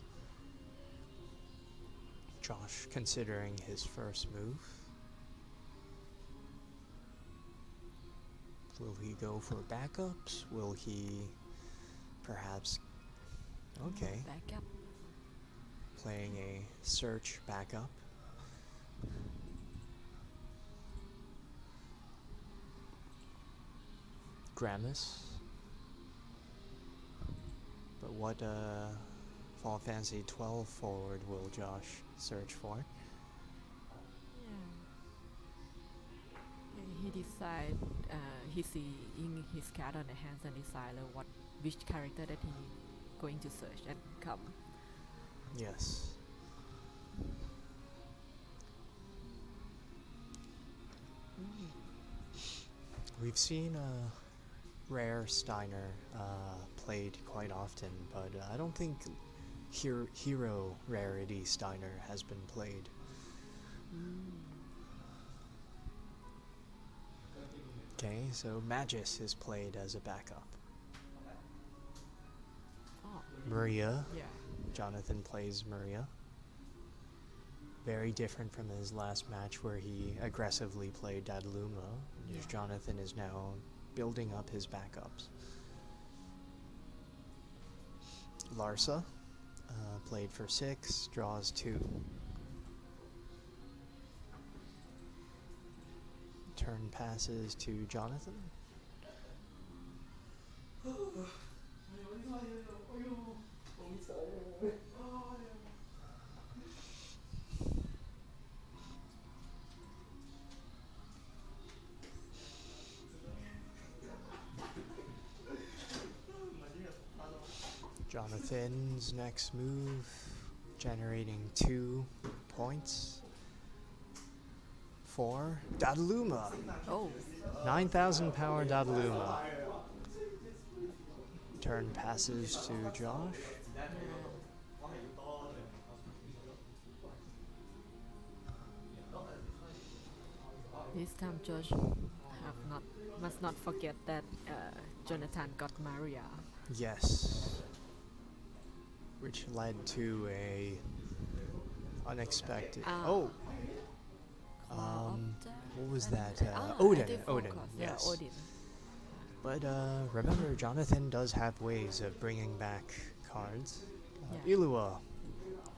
S2: Josh considering his first move. Will he go for backups? Will he perhaps... Okay,
S1: Backup.
S2: playing a search backup. Gramus. But what Fall Fantasy 12 forward will Josh search for?
S1: Yeah. He decide. He see in his card on the hands and decide which character that he going to search and come.
S2: Yes. We've seen Rare Steiner played quite often, but I don't think Hero Rarity Steiner has been played. Okay, so Magus is played as a backup.
S1: Oh.
S2: Maria.
S1: Yeah.
S2: Jonathan plays Maria. Very different from his last match where he aggressively played Dadaluma.
S1: Yeah.
S2: Jonathan is now building up his backups. Larsa played for 6, draws 2. Turn passes to Jonathan. Jonathan's next move, generating 2 points for Dadaluma.
S1: Oh,
S2: 9,000 power Dadaluma. Turn passes to Josh.
S1: this time Josh must not forget that Jonathan got Maria.
S2: Yes. Which led to a unexpected.
S1: Ah.
S2: Oh,
S1: Claw of Death
S2: what was
S1: and-
S2: that?
S1: I
S2: Odin.
S1: did
S2: Odin.
S1: focus.
S2: Yes.
S1: Yeah, Odin.
S2: But remember, Jonathan does have ways of bringing back cards.
S1: Yeah.
S2: Ilua,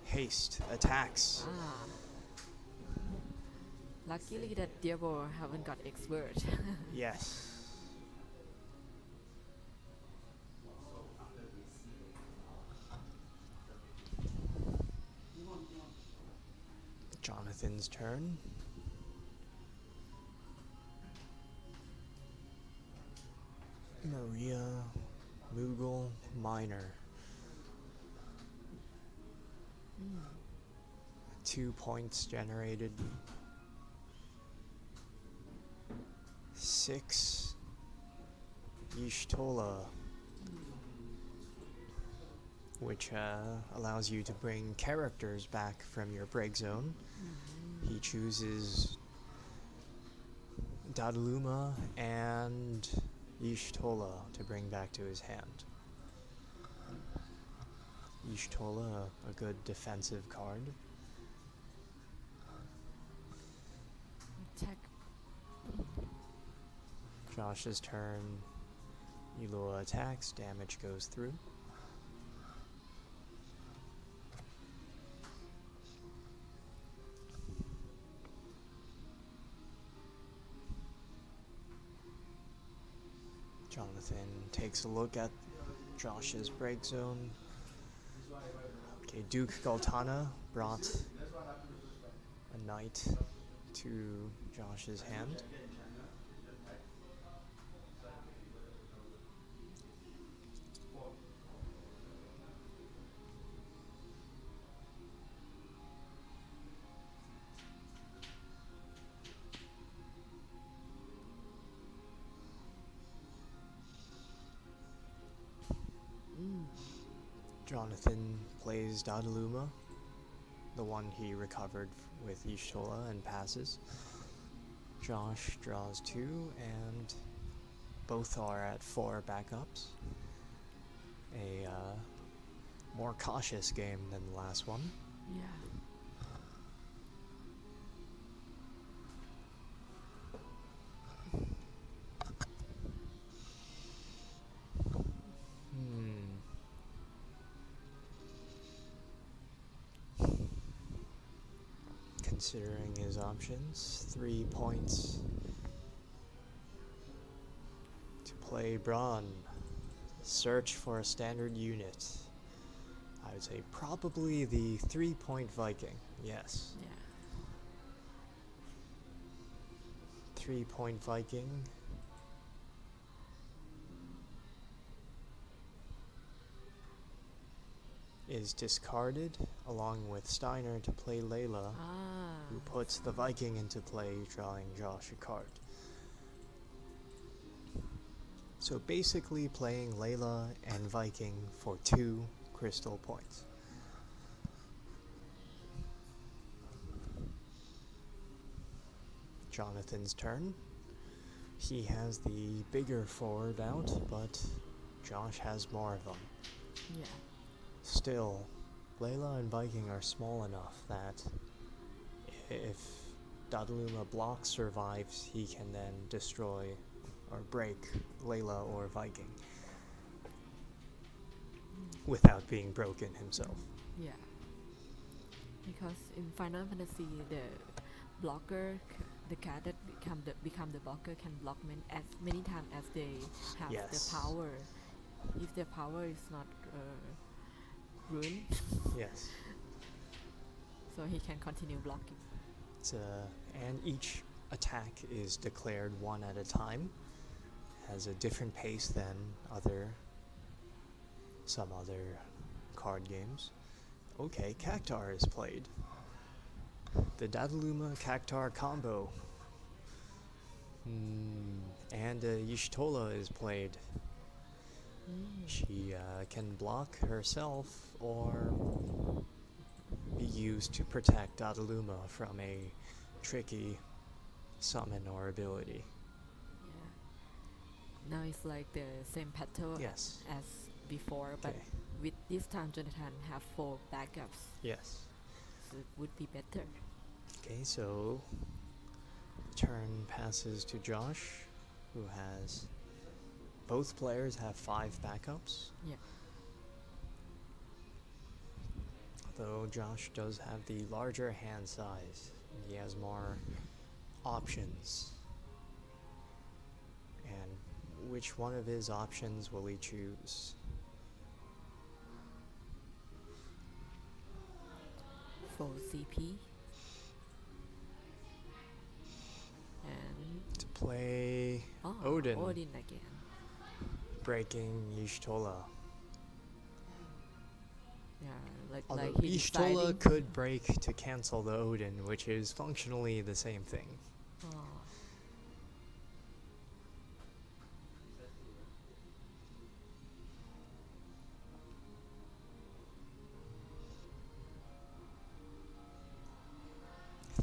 S2: haste, attacks.
S1: Ah. Luckily that Diablo haven't got expert.
S2: Yes. Jonathan's turn. Maria, Moogle, Minor. 2 points generated. 6 Yishtola, which allows you to bring characters back from your break zone. He chooses Dadaluma and Yishtola to bring back to his hand. Yishtola, a good defensive card.
S1: Attack.
S2: Josh's turn. Ilua attacks, damage goes through. Jonathan takes a look at Josh's break zone. Okay, Duke Galtana brought a knight to Josh's hand. Jonathan plays Dadaluma, the one he recovered with Yishtola, and passes. Josh draws 2, and both are at 4 backups. A more cautious game than the last one.
S1: Yeah.
S2: Considering his options, 3 points to play Braun. Search for a standard unit. I would say probably the 3-point Viking. Yes.
S1: Yeah.
S2: 3-point Viking. Is discarded along with Steiner to play Layla,
S1: Ah.
S2: who puts the Viking into play, drawing Josh a card. So basically playing Layla and Viking for 2 crystal points. Jonathan's turn. He has the bigger forward out, but Josh has more of them.
S1: Yeah.
S2: Still, Layla and Viking are small enough that if Dadaluma blocks survives, he can then destroy or break Layla or Viking without being broken himself.
S1: Yeah. Because in Final Fantasy, the blocker, the card that become the blocker can block as many times as they have
S2: Yes.
S1: the power. If the power is not ruined,
S2: Yes.
S1: so he can continue blocking.
S2: And each attack is declared one at a time, has a different pace than other some other card games. Okay, Cactar is played. The Dadaluma Cactar combo. And Y'shtola is played. She can block herself or be used to protect Dadaluma from a tricky summon or ability.
S1: Yeah. Now it's like the same pattern
S2: Yes.
S1: as before, but
S2: Okay.
S1: with this time Jonathan have 4 backups,
S2: Yes.
S1: so it would be better.
S2: Okay, so turn passes to Josh, who has... Both players have 5 backups.
S1: Yeah.
S2: Though Josh does have the larger hand size. He has more options. And which one of his options will he choose?
S1: For CP. And
S2: To play Odin,
S1: Odin again.
S2: breaking Y'shtola.
S1: Yeah,
S2: Although
S1: like he
S2: Y'shtola
S1: deciding.
S2: could break to cancel the Odin, which is functionally the same thing.
S1: Oh.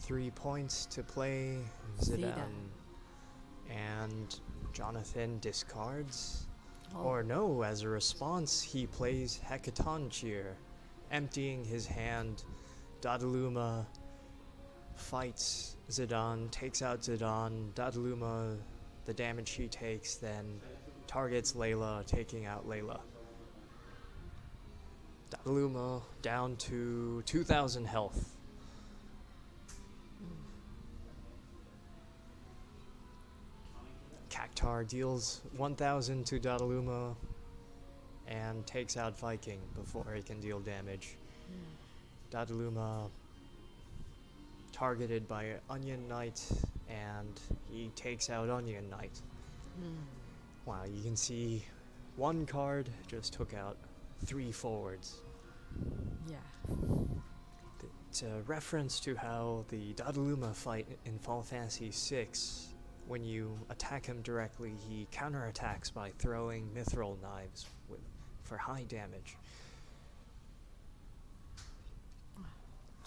S2: Three points to play Zidane.
S1: Zidane.
S2: And Jonathan discards.
S1: Oh.
S2: Or no, as a response, he plays Hecaton Cheer, emptying his hand. Dadaluma fights Zidane, takes out Zidane. Dadaluma, the damage he takes, then targets Layla, taking out Layla. Dadaluma down to 2,000 health. Cactar deals 1,000 to Dadaluma and takes out Viking before he can deal damage. Dadaluma targeted by Onion Knight, and he takes out Onion Knight. Wow, you can see one card just took out 3 forwards.
S1: Yeah.
S2: It's a reference to how the Dadaluma fight in Final Fantasy VI, when you attack him directly, he counterattacks by throwing mithril knives for high damage.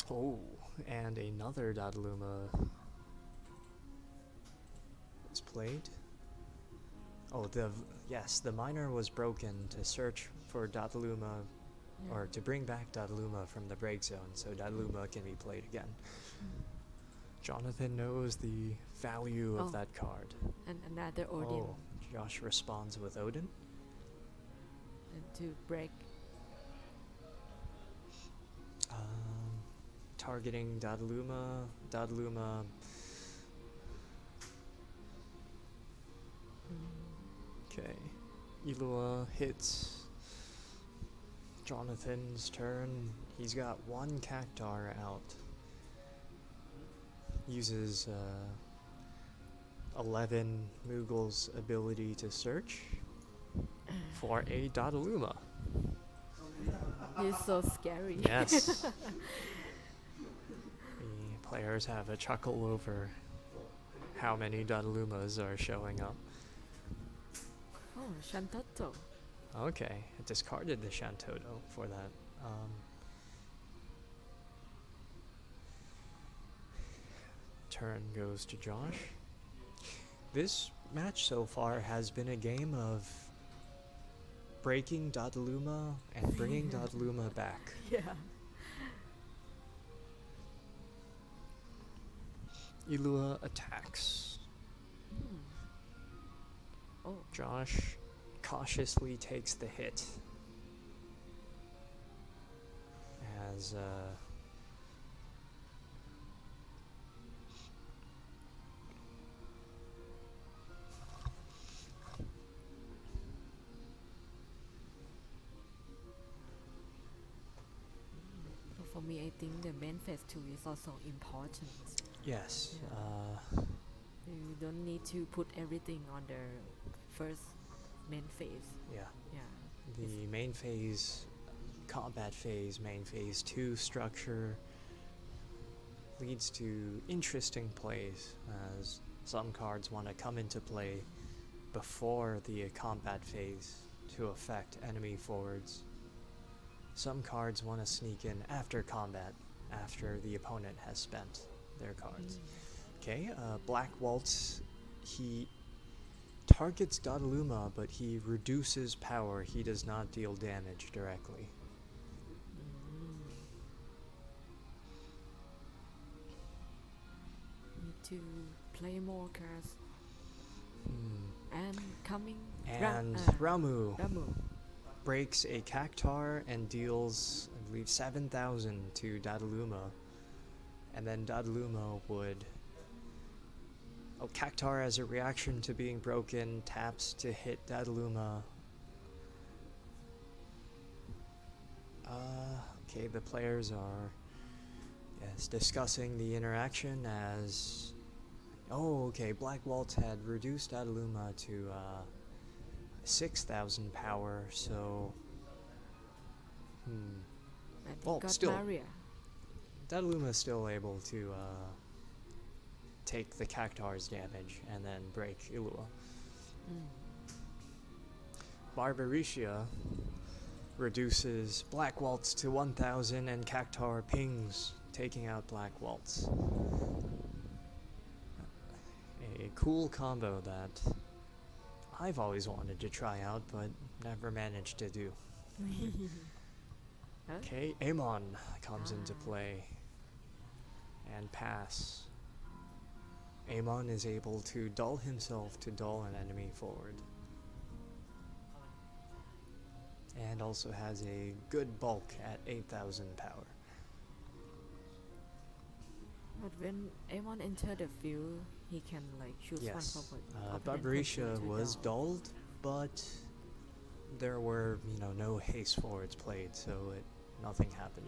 S2: Oh, and another Dadaluma is played. Oh, yes, the miner was broken to search for Dadaluma, or to bring back Dadaluma from the break zone, so Dadaluma can be played again. Jonathan knows the value of that card.
S1: And another Odin.
S2: Oh, Josh responds with Odin.
S1: And to break.
S2: Targeting Dadaluma. Dadaluma. Okay. Ilua hits Jonathan's turn. He's got 1 Cactar out. Uses 11 Moogle's ability to search for a Dadaluma.
S1: He's so scary.
S2: Yes. The players have a chuckle over how many Dadalumas are showing up.
S1: Oh, Shantato.
S2: Okay, I discarded the Shantoto for that. Turn goes to Josh. This match so far has been a game of breaking Dadaluma and bringing Dadaluma back.
S1: Yeah.
S2: Ilua attacks.
S1: Oh.
S2: Josh cautiously takes the hit. As
S1: For me, I think the main phase 2 is also important.
S2: yes,
S1: You don't need to put everything on the first main phase.
S2: yeah.
S1: Yeah.
S2: the main phase, combat phase, main phase 2 structure leads to interesting plays, as some cards want to come into play before the combat phase to affect enemy forwards. Some cards want to sneak in after combat, after the opponent has spent their cards. Okay, Black Waltz, he targets Dodaluma, but he reduces power. He does not deal damage directly.
S1: Need to play more cards. And coming.
S2: And Ramu
S1: Ramu.
S2: breaks a Cactar and deals, I believe, 7,000 to Dodaluma. And then Dodaluma would... Oh, Cactar, as a reaction to being broken, taps to hit Dodaluma. Okay, the players are discussing the interaction as... Oh, okay, Black Waltz had reduced Dodaluma to 6,000 power, so...
S1: And
S2: Well,
S1: got
S2: still,
S1: Maria.
S2: Dodaluma is still able to take the Cactar's damage and then break Ilua. Barbarisha reduces Black Waltz to 1,000 and Cactar pings, taking out Black Waltz. A cool combo that I've always wanted to try out, but never managed to do. Okay, Amon comes into play and pass. Amon is able to dull himself to dull an enemy forward. And also has a good bulk at 8,000 power.
S1: But when Amon entered the field, he can like choose one forward.
S2: Barbarisha was dulled, but there were, no haste forwards played, so nothing happened.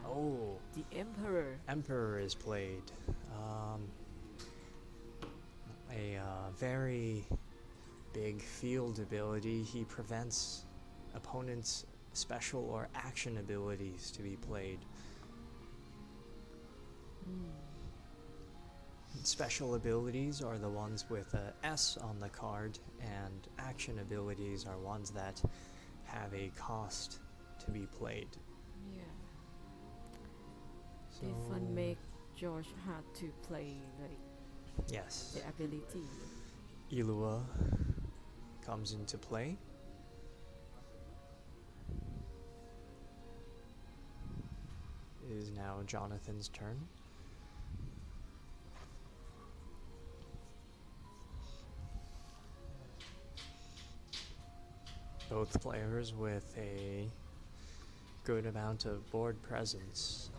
S2: Oh,
S1: the Emperor.
S2: Emperor is played. A very big field ability. He prevents opponents' special or action abilities to be played. Special abilities are the ones with a S on the card, and action abilities are ones that have a cost to be played.
S1: Yeah.
S2: So
S1: This one make George hard to play like
S2: yes,
S1: the ability.
S2: Ilua comes into play. It is now Jonathan's turn. Both players with a good amount of board presence.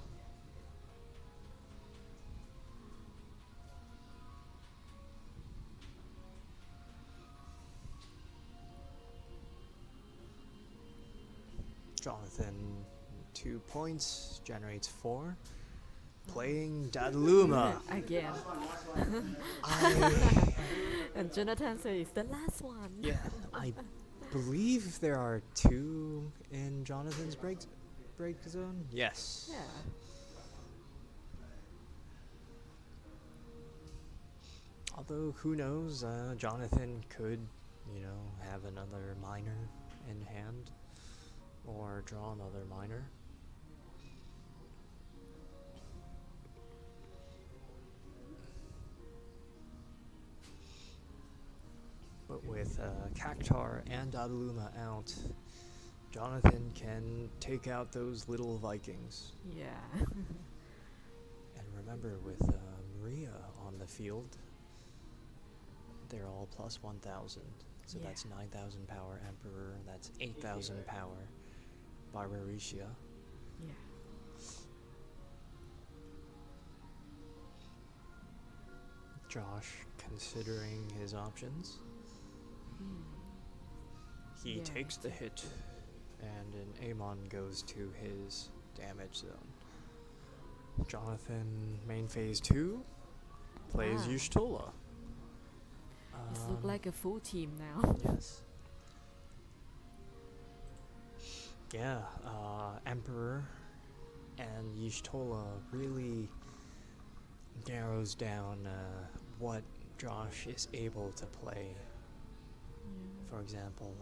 S2: Jonathan, 2 points, generates 4. Playing Dodaluma.
S1: Again. And Jonathan says the last one.
S2: Yeah, I believe there are 2 in Jonathan's break zone. Yes.
S1: Yeah.
S2: Although, who knows, Jonathan could, have another minor in hand, or draw another minor. But with Cactar and Dodaluma out, Jonathan can take out those little Vikings.
S1: Yeah.
S2: And remember, with Maria on the field, they're all plus 1,000. So
S1: Yeah.
S2: that's 9,000 power Emperor, that's 8,000 power Barbarisha.
S1: Yeah.
S2: Josh considering his options. He
S1: Yeah.
S2: takes the hit, and an Amon goes to his damage zone. Jonathan, main phase 2, plays Y'shtola.
S1: It looks like a full team now.
S2: Yes. yeah, Emperor and Y'shtola really narrows down what Josh is able to play. For example,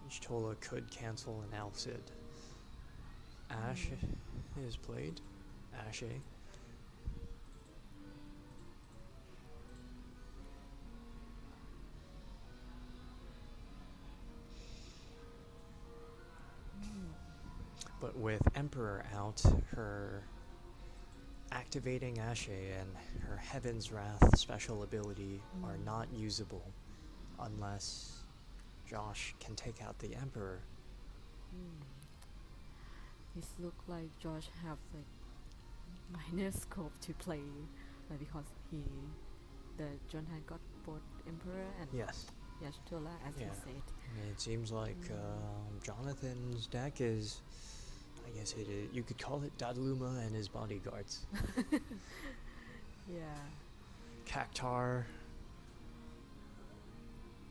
S2: Y'shtola could cancel an Alcid. Ash is played. Ashe. But with Emperor out, her activating Ashe and her Heaven's Wrath special ability are not usable unless Josh can take out the Emperor.
S1: It look like Josh have like minor scope to play, like because the Jonathan got both Emperor and
S2: Yes.
S1: Y'shtola, as
S2: Yeah.
S1: you said.
S2: I mean, it seems like Jonathan's deck is, I guess you could call it Dadaluma and his bodyguards.
S1: Yeah.
S2: Cactar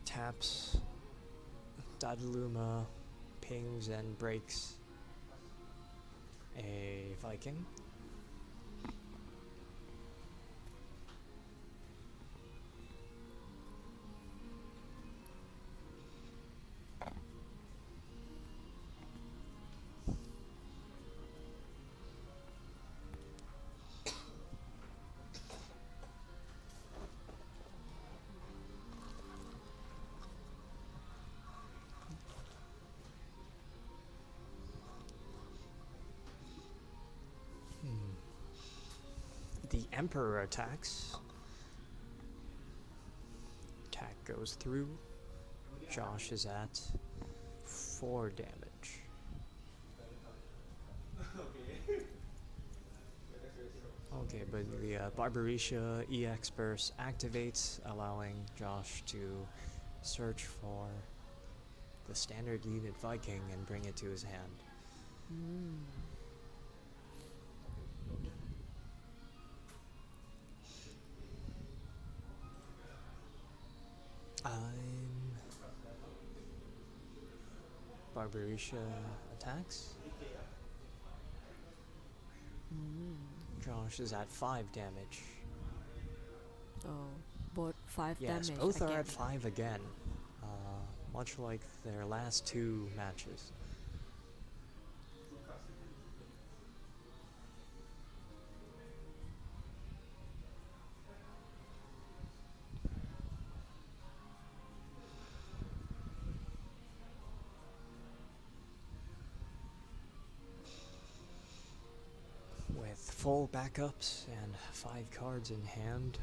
S2: taps Dadaluma, pings and breaks a Viking. The Emperor attacks. Attack goes through. Josh is at 4 damage. Okay, but the Barbarisha EX burst activates, allowing Josh to search for the standard unit Viking and bring it to his hand. Barbarisha attacks. Josh is at 5 damage.
S1: Oh, both 5
S2: Yes,
S1: damage
S2: both
S1: again.
S2: are at 5 again. Much like their last 2 matches. With full backups and 5 cards in hand,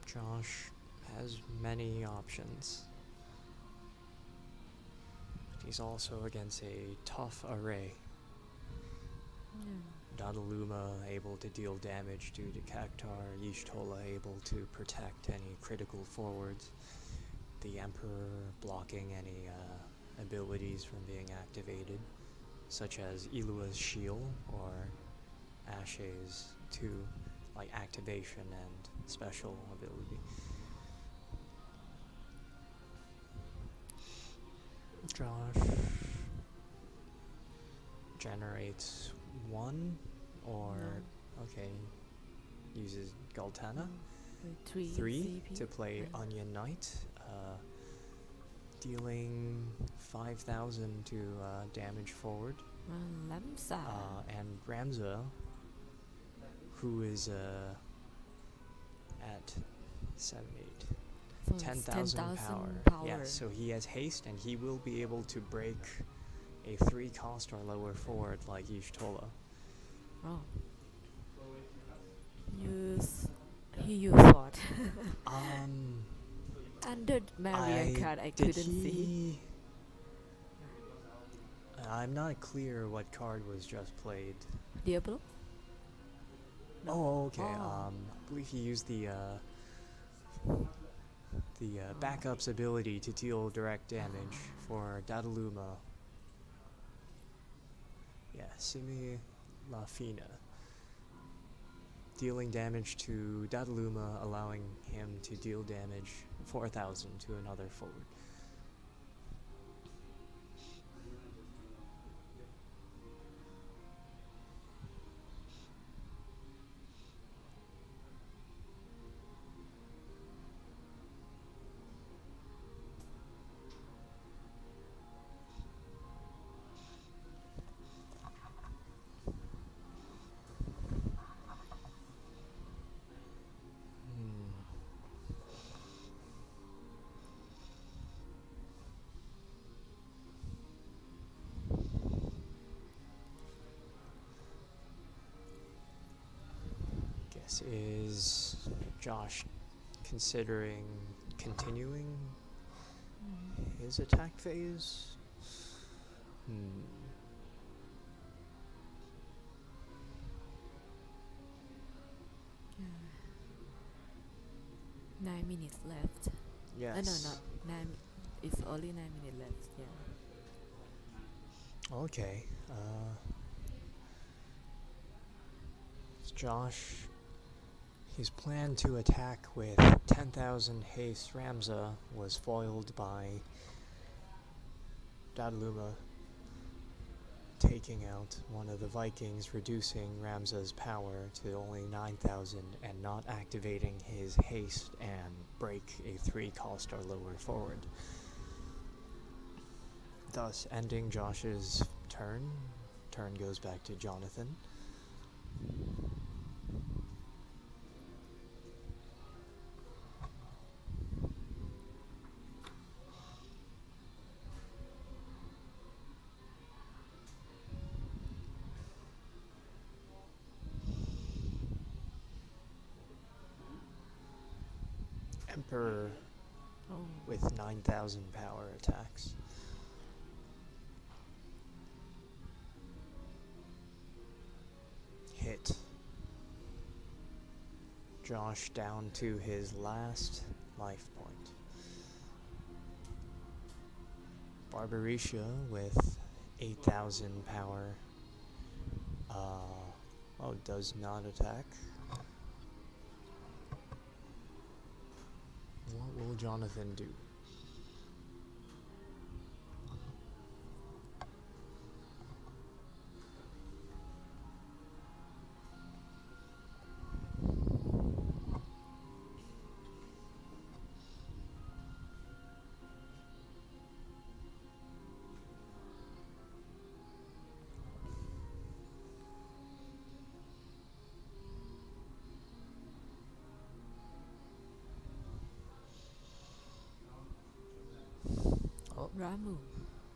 S2: Josh has many options. He's also against a tough array. Dadaluma able to deal damage due to Cactar, Y'shtola able to protect any critical forwards, the Emperor blocking any abilities from being activated, such as Ilua's shield or Ashe's 2, like activation and special ability. Josh generates 1 or okay, uses Galtana. 3
S1: CP.
S2: to play Onion Knight, dealing 5,000 to damage forward.
S1: Lamsa.
S2: And Ramza, who is at 7, 8,
S1: So
S2: 10,000 power. Yes, so he has haste and he will be able to break a 3 cost or lower forward like Y'shtola.
S1: Oh. He used what? Under Mario card I couldn't see.
S2: I'm not clear what card was just played.
S1: Diablo? No.
S2: Oh, okay.
S1: Oh.
S2: I believe he used the backup's ability to deal direct damage for Dadaluma. Yeah, Simi La Fina. Dealing damage to Dadaluma, allowing him to deal damage 4,000 to another forward. This is Josh considering continuing his attack phase.
S1: Yeah. 9 minutes left.
S2: Yes.
S1: No, not 9. It's only 9 minutes left. Yeah.
S2: Okay. Josh, his plan to attack with 10,000 haste Ramza was foiled by Dadaluma taking out one of the Vikings, reducing Ramza's power to only 9,000 and not activating his haste and break a 3 cost or lower forward. Thus ending Josh's turn. Turn goes back to Jonathan. Emperor
S1: Oh.
S2: with 9,000 power attacks. Hit. Josh down to his last life point. Barbarisha with 8,000 power. Does not attack. What will Jonathan do?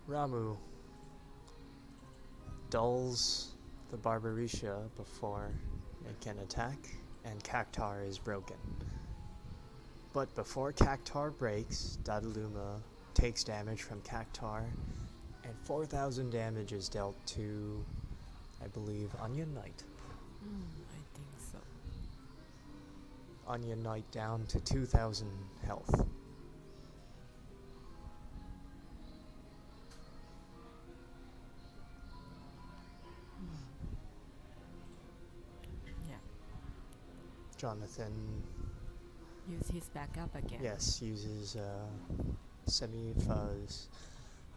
S2: Ramu dulls the Barbarisha before it can attack, and Cactar is broken. But before Cactar breaks, Dadaluma takes damage from Cactar, and 4,000 damage is dealt to, I believe, Onion Knight.
S1: I think so.
S2: Onion Knight down to 2,000 health.
S1: Yeah.
S2: Jonathan,
S1: Use his backup again.
S2: yes, uses Semi-Fuzz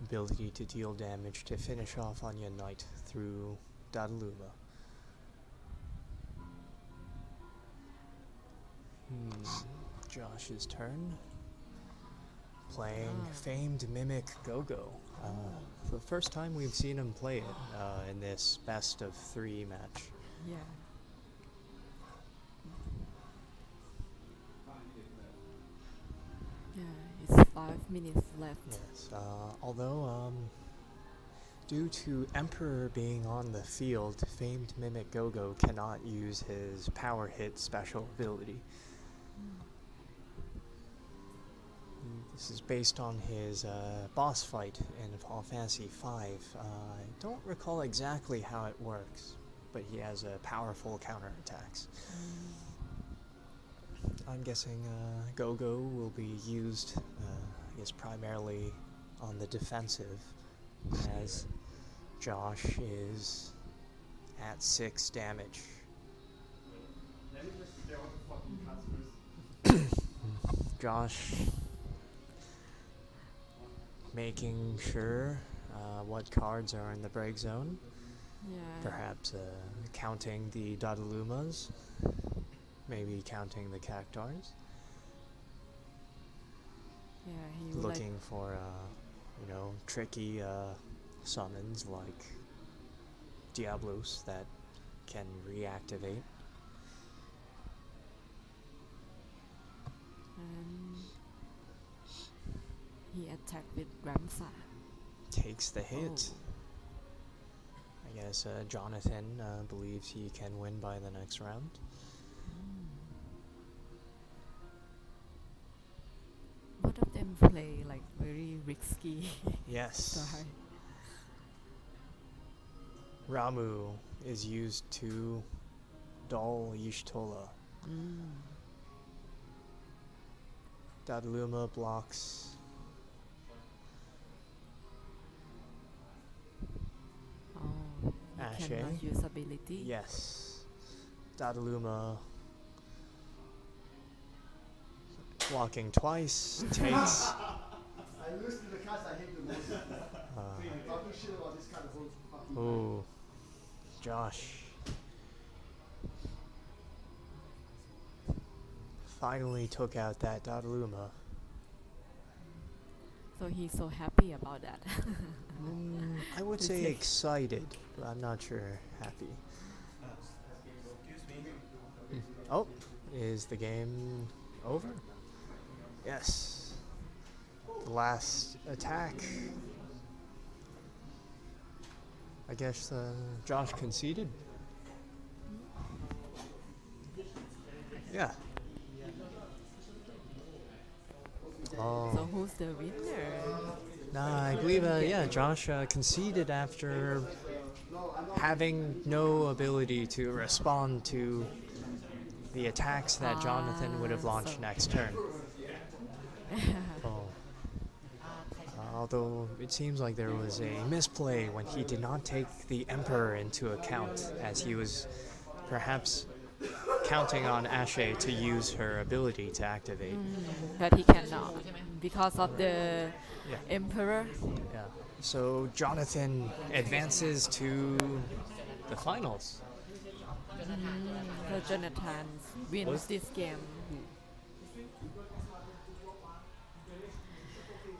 S2: ability to deal damage to finish off Onion Knight through Dadaluma. Josh's turn. Playing famed Mimic Go-Go. For the first time we've seen him play it in this best of 3 match.
S1: Yeah. Yeah, it's 5 minutes left.
S2: Yes, although due to Emperor being on the field, famed Mimic Go-Go cannot use his power hit special ability. This is based on his boss fight in Final Fantasy V. I don't recall exactly how it works, but he has powerful counterattacks. I'm guessing Go-Go will be used, I guess, primarily on the defensive, as Josh is at 6 damage. Josh making sure what cards are in the break zone.
S1: Yeah.
S2: Perhaps counting the Dadalumas, maybe counting the Cactars.
S1: Yeah, he would
S2: Looking for, tricky summons like Diablos that can reactivate.
S1: And he attacked with Ramsa.
S2: Takes the hit. I guess Jonathan believes he can win by the next round.
S1: can play like very risky
S2: Yes.
S1: style.
S2: Ramu is used to dull Yishtola. Dadaluma blocks.
S1: Oh, he
S2: Ashe.
S1: cannot use ability.
S2: Yes. Dadaluma blocking twice. Takes.
S3: I lose to the cast I hate the most. Talking shit about this kind of whole fucking.
S2: Ooh. Josh. Finally took out that Dadaluma.
S1: So he's so happy about that.
S2: I would say excited, but I'm not sure happy. Oh, is the game over? Yes. The last attack. I guess Josh conceded. Yeah. Oh.
S1: So who's the winner?
S2: Nah, I believe, Josh conceded after having no ability to respond to the attacks that Jonathan would have launched
S1: so-
S2: next turn. Oh. Although it seems like there was a misplay when he did not take the Emperor into account, as he was perhaps counting on Ashe to use her ability to activate.
S1: But he cannot because of the
S2: Yeah.
S1: Emperor.
S2: Yeah. So Jonathan advances to the finals.
S1: So Jonathan wins
S2: Was-
S1: this game.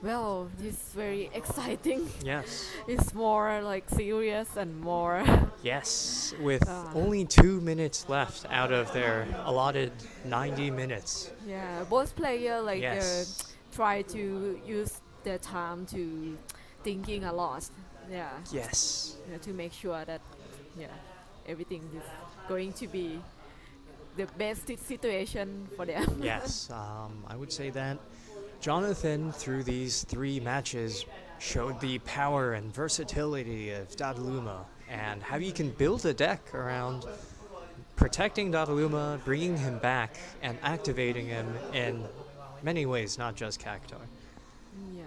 S1: Well, this is very exciting.
S2: Yes.
S1: It's more like serious and more.
S2: Yes. With
S1: Ah.
S2: only 2 minutes left out of their allotted 90 minutes.
S1: Yeah, both player like
S2: Yes.
S1: try to use their time to thinking a lot. Yeah,
S2: Yes.
S1: to make sure that everything is going to be the best situation for them.
S2: Yes. I would say that Jonathan, through these 3 matches, showed the power and versatility of Dadaluma and how you can build a deck around protecting Dadaluma, bringing him back, and activating him in many ways, not just Cactuar.
S1: Yeah,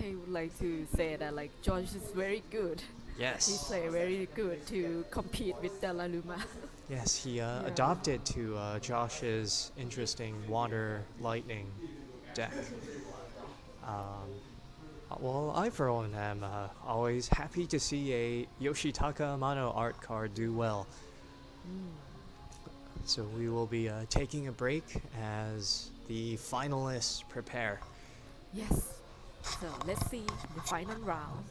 S1: I would like to say that like George is very good. He
S2: Yes.
S1: play very good to compete with Dalaluma.
S2: Yes, he adopted to Josh's interesting water lightning deck. Well, I for one am always happy to see a Yoshitaka Amano art card do well. So we will be taking a break as the finalists prepare.
S1: Yes. So let's see the final round.